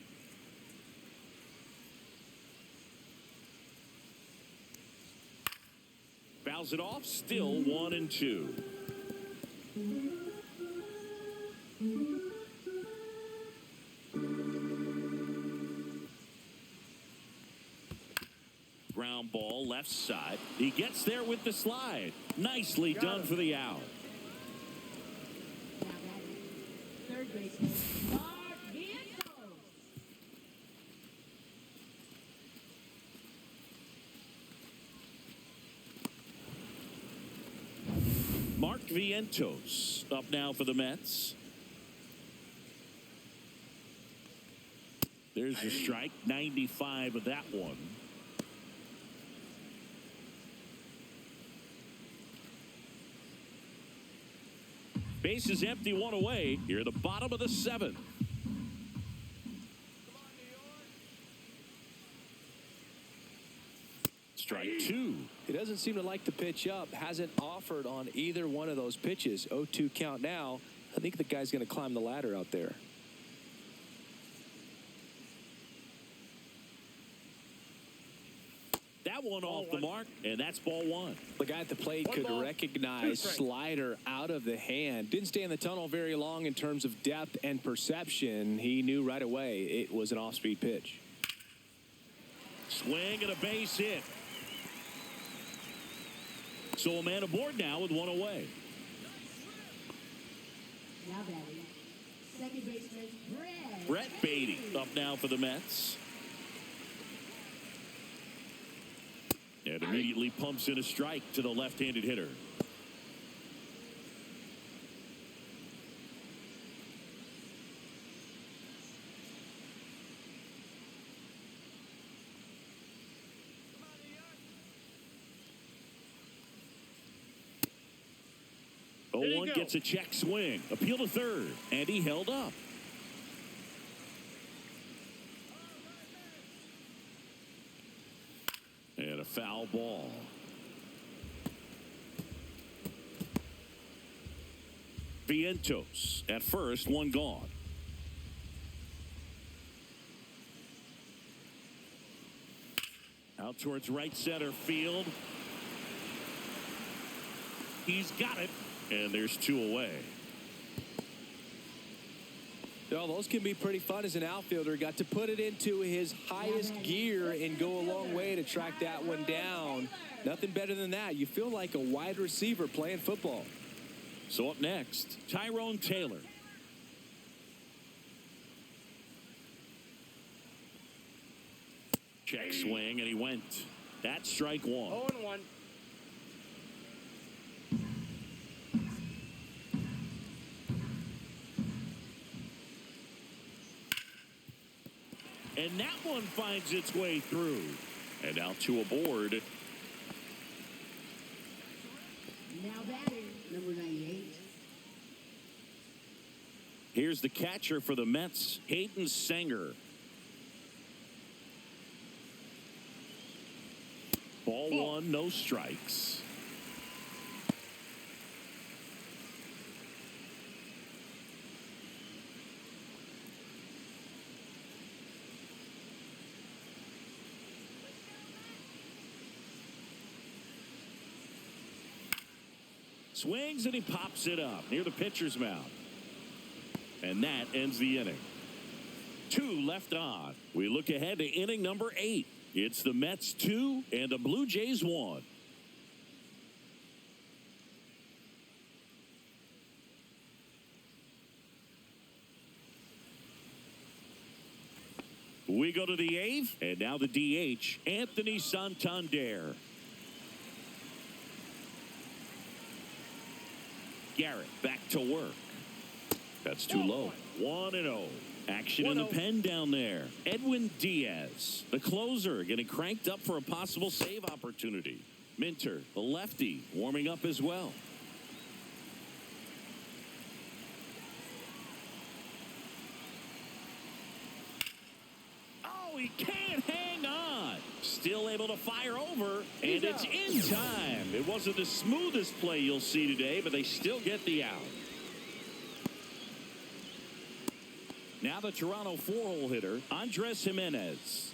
Fouls it off. Still 1-2. Ground ball left side. He gets there with the slide. Nicely done for the out. Third baseman, Mark Vientos. Mark Vientos up now for the Mets. There's a strike. 95 of that one. Base is empty, one away. Here at the bottom of the seventh. Strike two. He doesn't seem to like the pitch up. Hasn't offered on either one of those pitches. 0-2 count now. I think the guy's going to climb the ladder out there. That one off the mark, and that's ball one. The guy at the plate could recognize slider out of the hand. Didn't stay in the tunnel very long in terms of depth and perception. He knew right away it was an off-speed pitch. Swing and a base hit. So a man aboard now with one away. Now batting, second baseman, Brett Beatty up now for the Mets. And immediately pumps in a strike to the left-handed hitter. One gets a check swing. Appeal to third. And he held up. And a foul ball. Vientos at first, one gone. Out towards right center field. He's got it. And there's two away. Well, those can be pretty fun as an outfielder. Got to put it into his highest gear and go a long way to track that one down. Nothing better than that. You feel like a wide receiver playing football. So up next, Tyrone Taylor. Check swing, and he went. That's strike one. 0-1. And that one finds its way through. And now two aboard. Now batting, number 98. Here's the catcher for the Mets, Hayden Sanger. Ball one, no strikes. Swings and he pops it up near the pitcher's mound. And that ends the inning. Two left on. We look ahead to inning number 8. It's the Mets 2 and the Blue Jays 1. We go to the 8th, and now the DH, Anthony Santander. Garrett back to work. That's too low. 1-0. Action in the pen down there. Edwin Diaz, the closer, getting cranked up for a possible save opportunity. Minter, the lefty, warming up as well. Oh, he can't hang on. Still able to fire over, and it's in time. It wasn't the smoothest play you'll see today, but they still get the out. Now the Toronto 4-hole hitter, Andres Jimenez.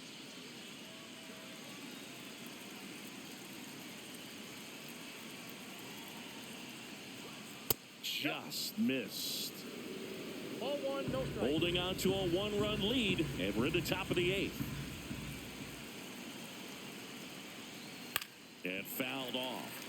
Just missed. Ball one, no strike. Holding on to a 1-run lead, and we're in the top of the 8th. And fouled off.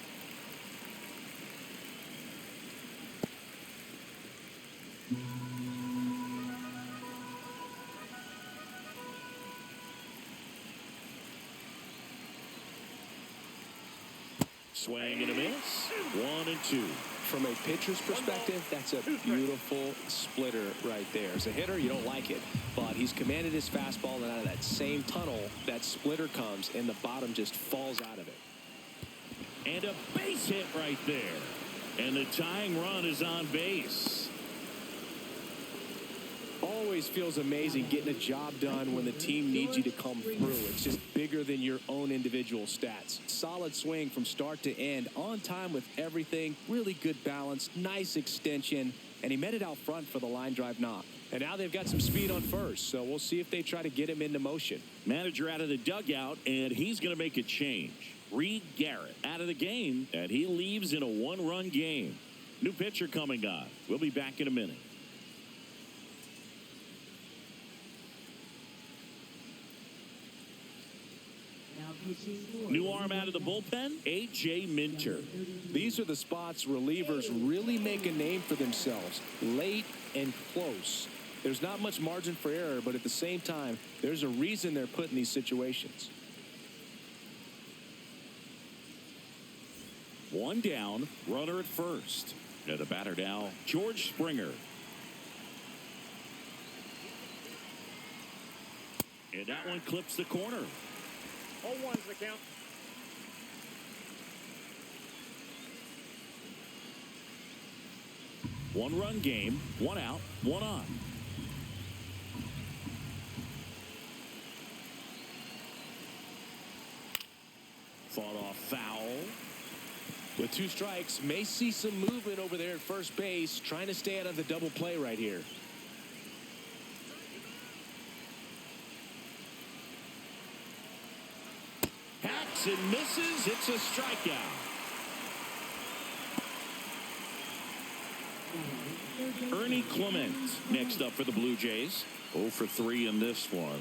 Swing and a miss. 1-2. From a pitcher's perspective, that's a beautiful splitter right there. As a hitter, you don't like it, but he's commanded his fastball, and out of that same tunnel, that splitter comes, and the bottom just falls out of it. And a base hit right there. And the tying run is on base. Always feels amazing getting a job done when the team needs you to come through. It's just bigger than your own individual stats. Solid swing from start to end, on time with everything, really good balance, nice extension, and he met it out front for the line drive knock. And now they've got some speed on first, so we'll see if they try to get him into motion. Manager out of the dugout, and he's going to make a change. Reed Garrett out of the game, and he leaves in a 1-run game. New pitcher coming on. We'll be back in a minute. New arm out of the bullpen, A.J. Minter. These are the spots relievers really make a name for themselves, late and close. There's not much margin for error, but at the same time, there's a reason they're put in these situations. One down, runner at first. And the batter now, George Springer. And that one clips the corner. 0-1's the count. One-run game, 1 out, 1 on. Fought off foul. With 2 strikes, may see some movement over there at first base, trying to stay out of the double play right here. Hacks and misses. It's a strikeout. Ernie Clement next up for the Blue Jays. 0 for 3 in this one.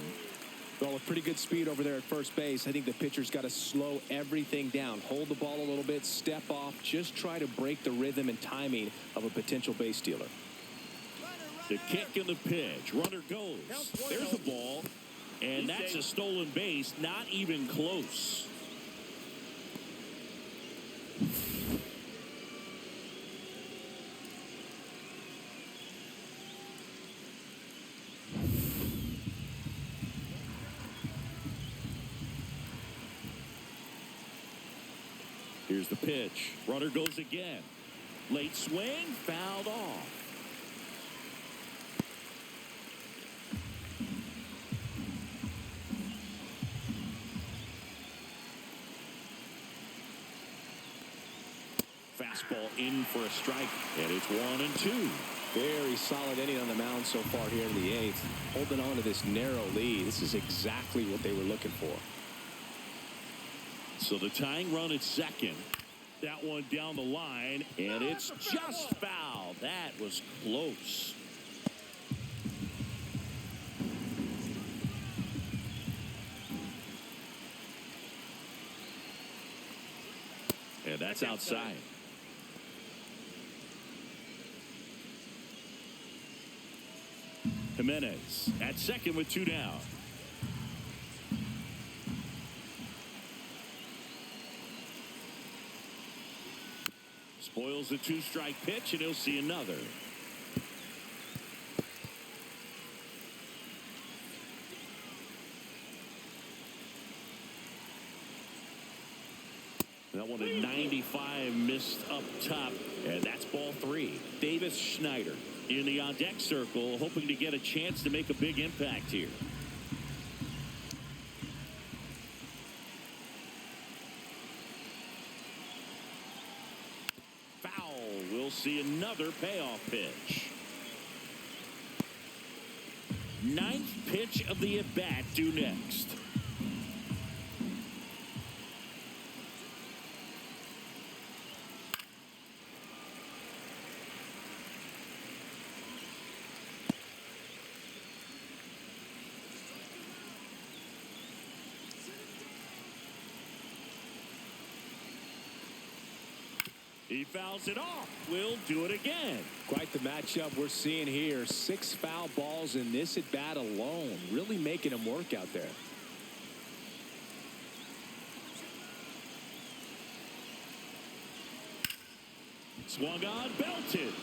Well, with pretty good speed over there at first base, I think the pitcher's got to slow everything down. Hold the ball a little bit, step off, just try to break the rhythm and timing of a potential base stealer. The kick and the pitch. Runner goes. There's the ball. And that's a stolen base, not even close. Here's the pitch. Runner goes again. Late swing, fouled off. Fastball in for a strike, and it's 1-2. Very solid inning on the mound so far here in the 8th. Holding on to this narrow lead. This is exactly what they were looking for. So the tying run at second. That one down the line, and it's just foul. That was close. And that's outside. Jimenez at second with 2 down. Spoils the 2-strike pitch, and he'll see another. That one at 95 missed up top, and that's ball 3. Davis Schneider in the on-deck circle, hoping to get a chance to make a big impact here. We'll see another payoff pitch. 9th pitch of the at-bat due next. He fouls it off. We'll do it again. Quite the matchup we're seeing here. 6 foul balls in this at bat alone. Really making him work out there. Swung on, belted.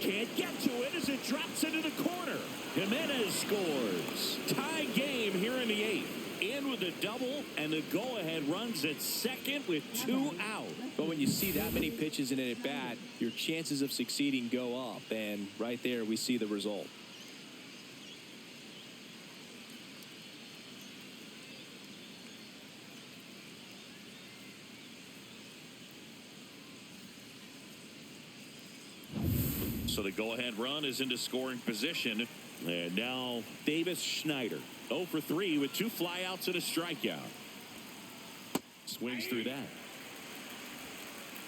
Can't get to it as it drops into the corner. Jimenez scores. Tie game here in the 8th. In with a double, and the go-ahead runs at second with 2 out. But when you see that many pitches in an at-bat, your chances of succeeding go up, and right there we see the result. So the go-ahead run is into scoring position. And now Davis Schneider 0 for 3 with 2 flyouts and a strikeout. Swings through that.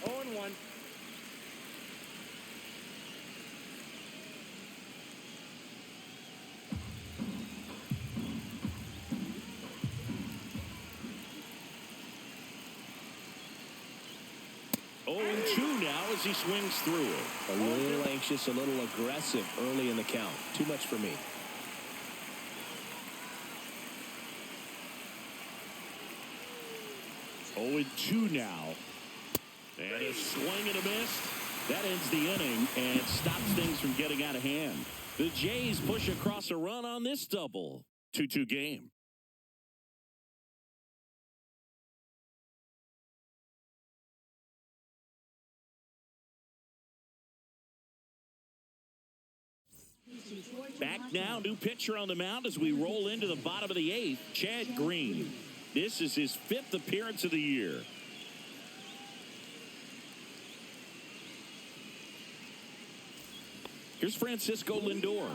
0-1. Now as he swings through it. A little anxious, a little aggressive early in the count. Too much for me. Oh, 2 now. And a swing and a miss. That ends the inning and stops things from getting out of hand. The Jays push across a run on this double. 2-2 game. Back now, new pitcher on the mound as we roll into the bottom of the 8th, Chad Green. This is his 5th appearance of the year. Here's Francisco Lindor.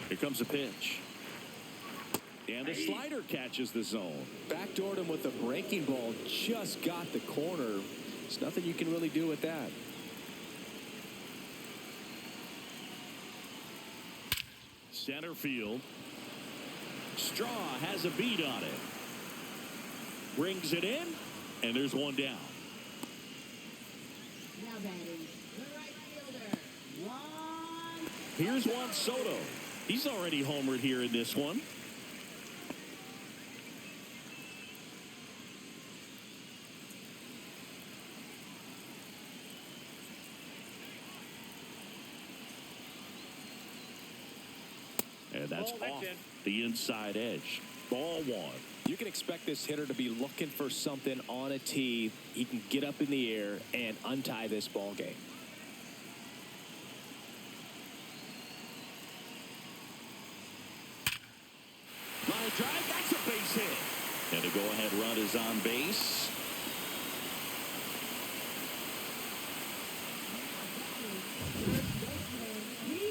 Here comes a pitch. And the slider catches the zone. Backdoored him with the breaking ball. Just got the corner. There's nothing you can really do with that. Center field. Straw has a beat on it. Brings it in, and there's one down. Now batting, the right fielder, Juan. Here's Juan Soto. He's already homered here in this one. And that's off the inside edge. Ball one. You can expect this hitter to be looking for something on a tee. He can get up in the air and untie this ball game. Line drive, that's a base hit. And a go-ahead run is on base.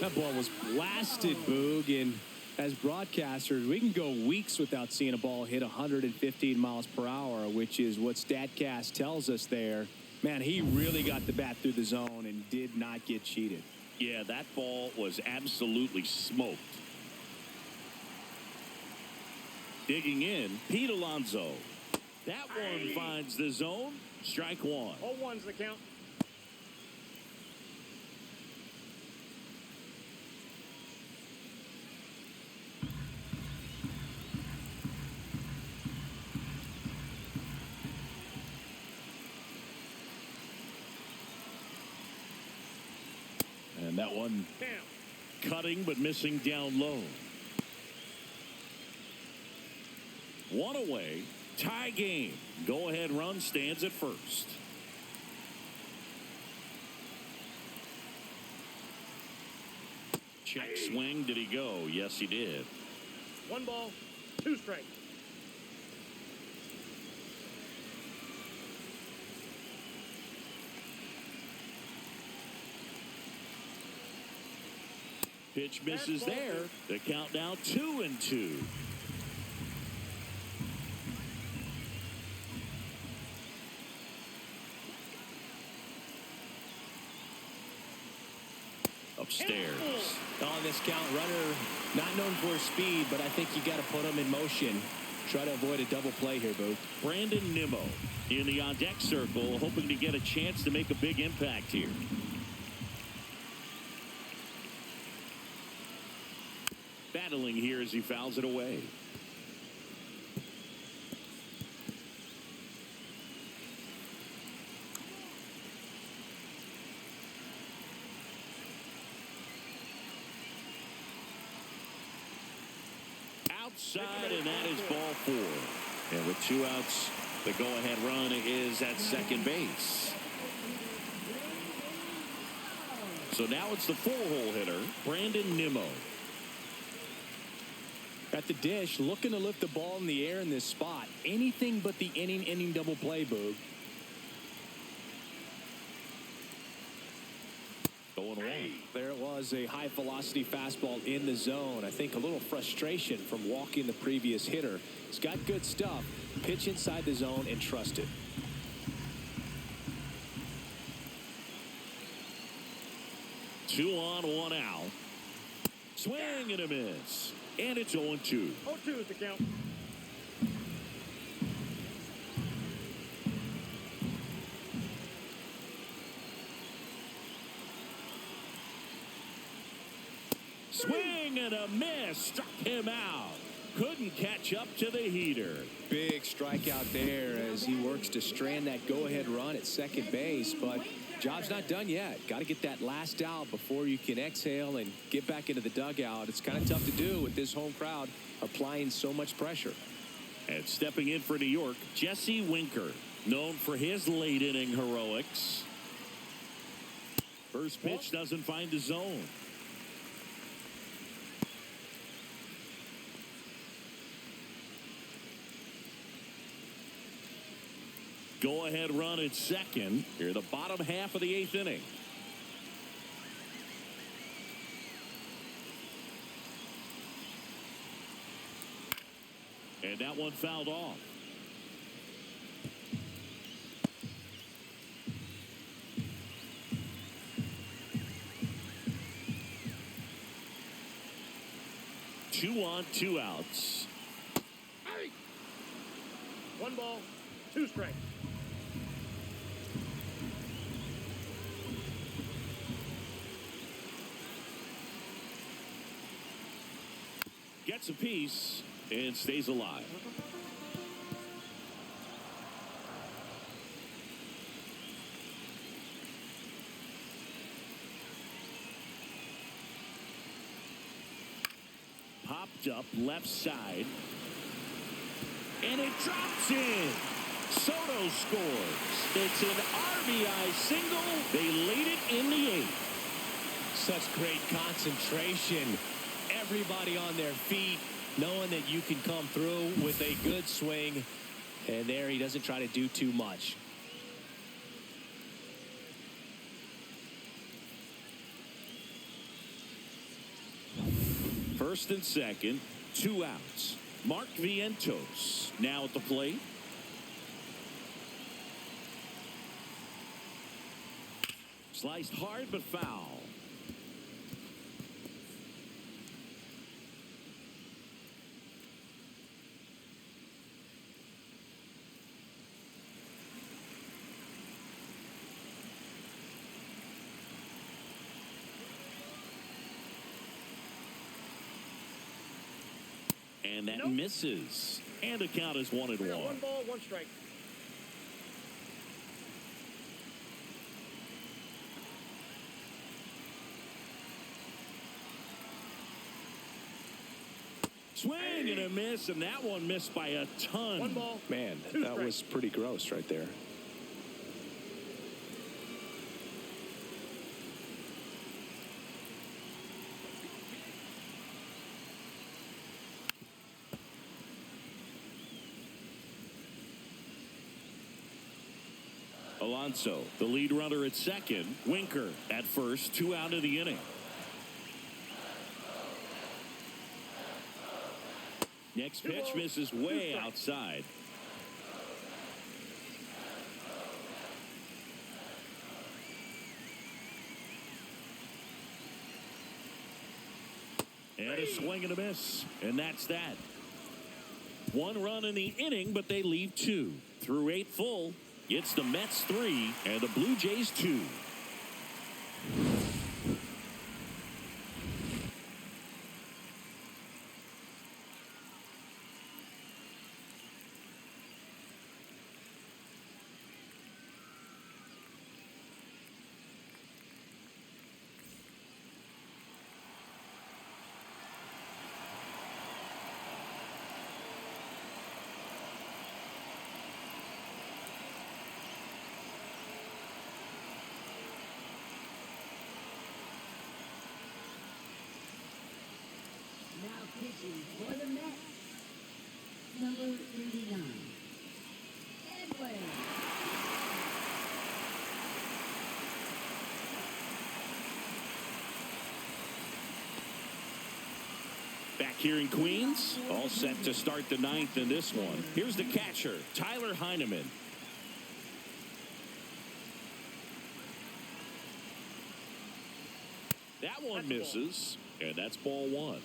That ball was blasted, Boog, and as broadcasters, we can go weeks without seeing a ball hit 115 miles per hour, which is what StatCast tells us there. Man, he really got the bat through the zone and did not get cheated. Yeah, that ball was absolutely smoked. Digging in, Pete Alonso. That one finds the zone. Strike one. 0-1's the count. And that one Down. cutting but missing down low. One away. Tie game. Go-ahead run stands at first. Check swing. Did he go? Yes, he did. 1 ball, 2 strikes. Pitch misses there. The count now 2-2. Upstairs. On this count, runner not known for his speed, but I think you got to put him in motion. Try to avoid a double play here, Boo. Brandon Nimmo in the on-deck circle, hoping to get a chance to make a big impact here. Battling here as he fouls it away. Outside, and that is ball 4. And with 2 outs, the go-ahead run is at second base. So now it's the 4-hole hitter, Brandon Nimmo. At the dish, looking to lift the ball in the air in this spot. Anything but the inning double play, Boog. Going away. There it was, a high-velocity fastball in the zone. I think a little frustration from walking the previous hitter. He's got good stuff. Pitch inside the zone and trust it. Two on, 1 out. Swing and a miss. And it's 0-2. 0-2 is the count. Swing and a miss. Struck him out. Couldn't catch up to the heater. Big strikeout there as he works to strand that go-ahead run at second base, but job's not done yet. Got to get that last out before you can exhale and get back into the dugout. It's kind of tough to do with this home crowd applying so much pressure. And stepping in for New York, Jesse Winker, known for his late inning heroics. First pitch doesn't find the zone. Go-ahead run at second. Here, the bottom half of the 8th inning. And that one fouled off. Two on, 2 outs. 1 ball, 2 strikes. Gets a piece and stays alive. Popped up left side. And it drops in. Soto scores. It's an RBI single. They lead it in the 8th. Such great concentration. Everybody on their feet, knowing that you can come through with a good swing. And there he doesn't try to do too much. First and second, 2 outs. Mark Vientos now at the plate. Sliced hard but foul. And that misses. And the count is 1-1. 1 ball, 1 strike. Swing and a miss, and that one missed by a ton. 1 ball. Man, 2 that was pretty gross right there. Alonso, the lead runner at second. Winker at first, 2 out of the inning. Next pitch misses way outside. And a swing and a miss. And that's that. 1 run in the inning, but they leave 2. Through 8 full, it's the Mets 3 and the Blue Jays 2. Now pitching for the Mets, number 39, Edwin. Back here in Queens, all set to start the 9th in this one. Here's the catcher, Tyler Heineman. That one misses, and that's ball 1.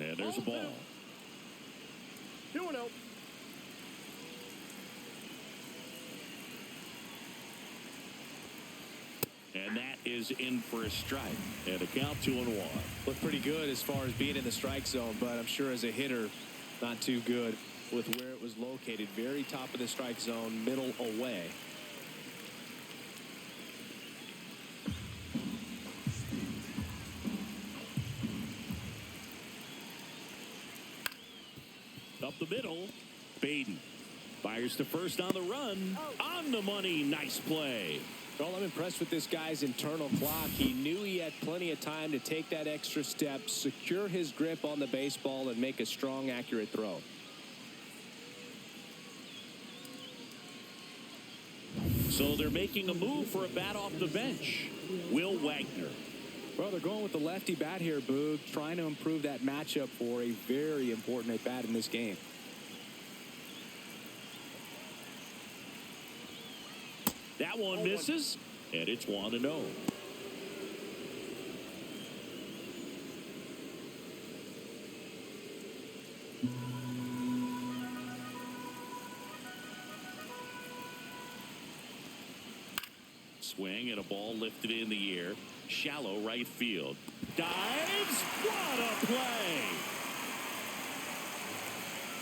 And there's a ball. 2-0. And that is in for a strike. And a count 2-1. Looked pretty good as far as being in the strike zone, but I'm sure as a hitter, not too good with where it was located. Very top of the strike zone, middle away. Up the middle, Baden fires to first on the run. On the money, nice play. Well, I'm impressed with this guy's internal clock. He knew he had plenty of time to take that extra step, secure his grip on the baseball, and make a strong, accurate throw. So they're making a move for a bat off the bench. Will Wagner. Well, they're going with the lefty bat here, Boog, trying to improve that matchup for a very important at bat in this game. That one misses, and it's 1-0. Swing and a ball lifted in the air. Shallow right field. Dives. What a play.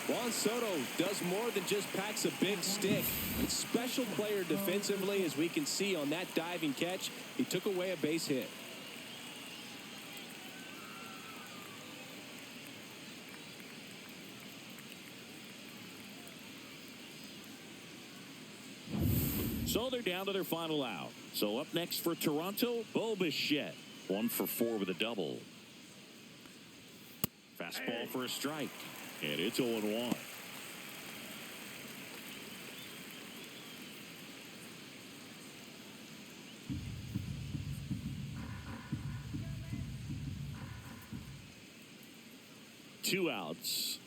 Juan Soto does more than just packs a big stick. He's a special player defensively, as we can see on that diving catch. He took away a base hit. So they're down to their final out. So up next for Toronto, Bo Bichette. 1 for 4 with a double. Fastball for a strike. And it's 0-1. Two outs.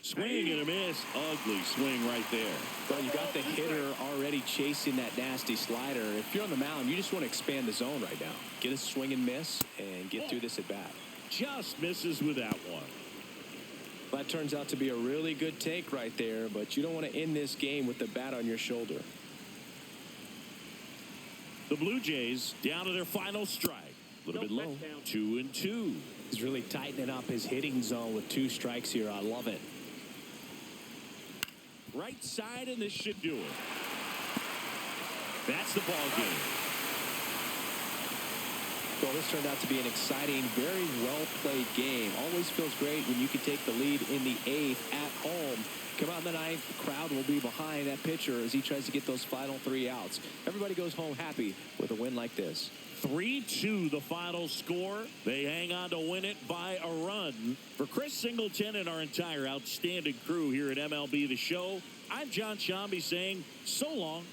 Swing and a miss. Ugly swing right there. Well, you got the hitter already chasing that nasty slider. If you're on the mound, you just want to expand the zone right now. Get a swing and miss and get through this at bat. Just misses with that one. That turns out to be a really good take right there, but you don't want to end this game with the bat on your shoulder. The Blue Jays down to their final strike. A little bit low. 2-2. He's really tightening up his hitting zone with 2 strikes here. I love it. Right side, and this should do it. That's the ball game. Well, this turned out to be an exciting, very well-played game. Always feels great when you can take the lead in the 8th at home. Come out in the 9th, the crowd will be behind that pitcher as he tries to get those final 3 outs. Everybody goes home happy with a win like this. 3-2 the final score. They hang on to win it by a run. For Chris Singleton and our entire outstanding crew here at MLB The Show, I'm John Shambi saying so long.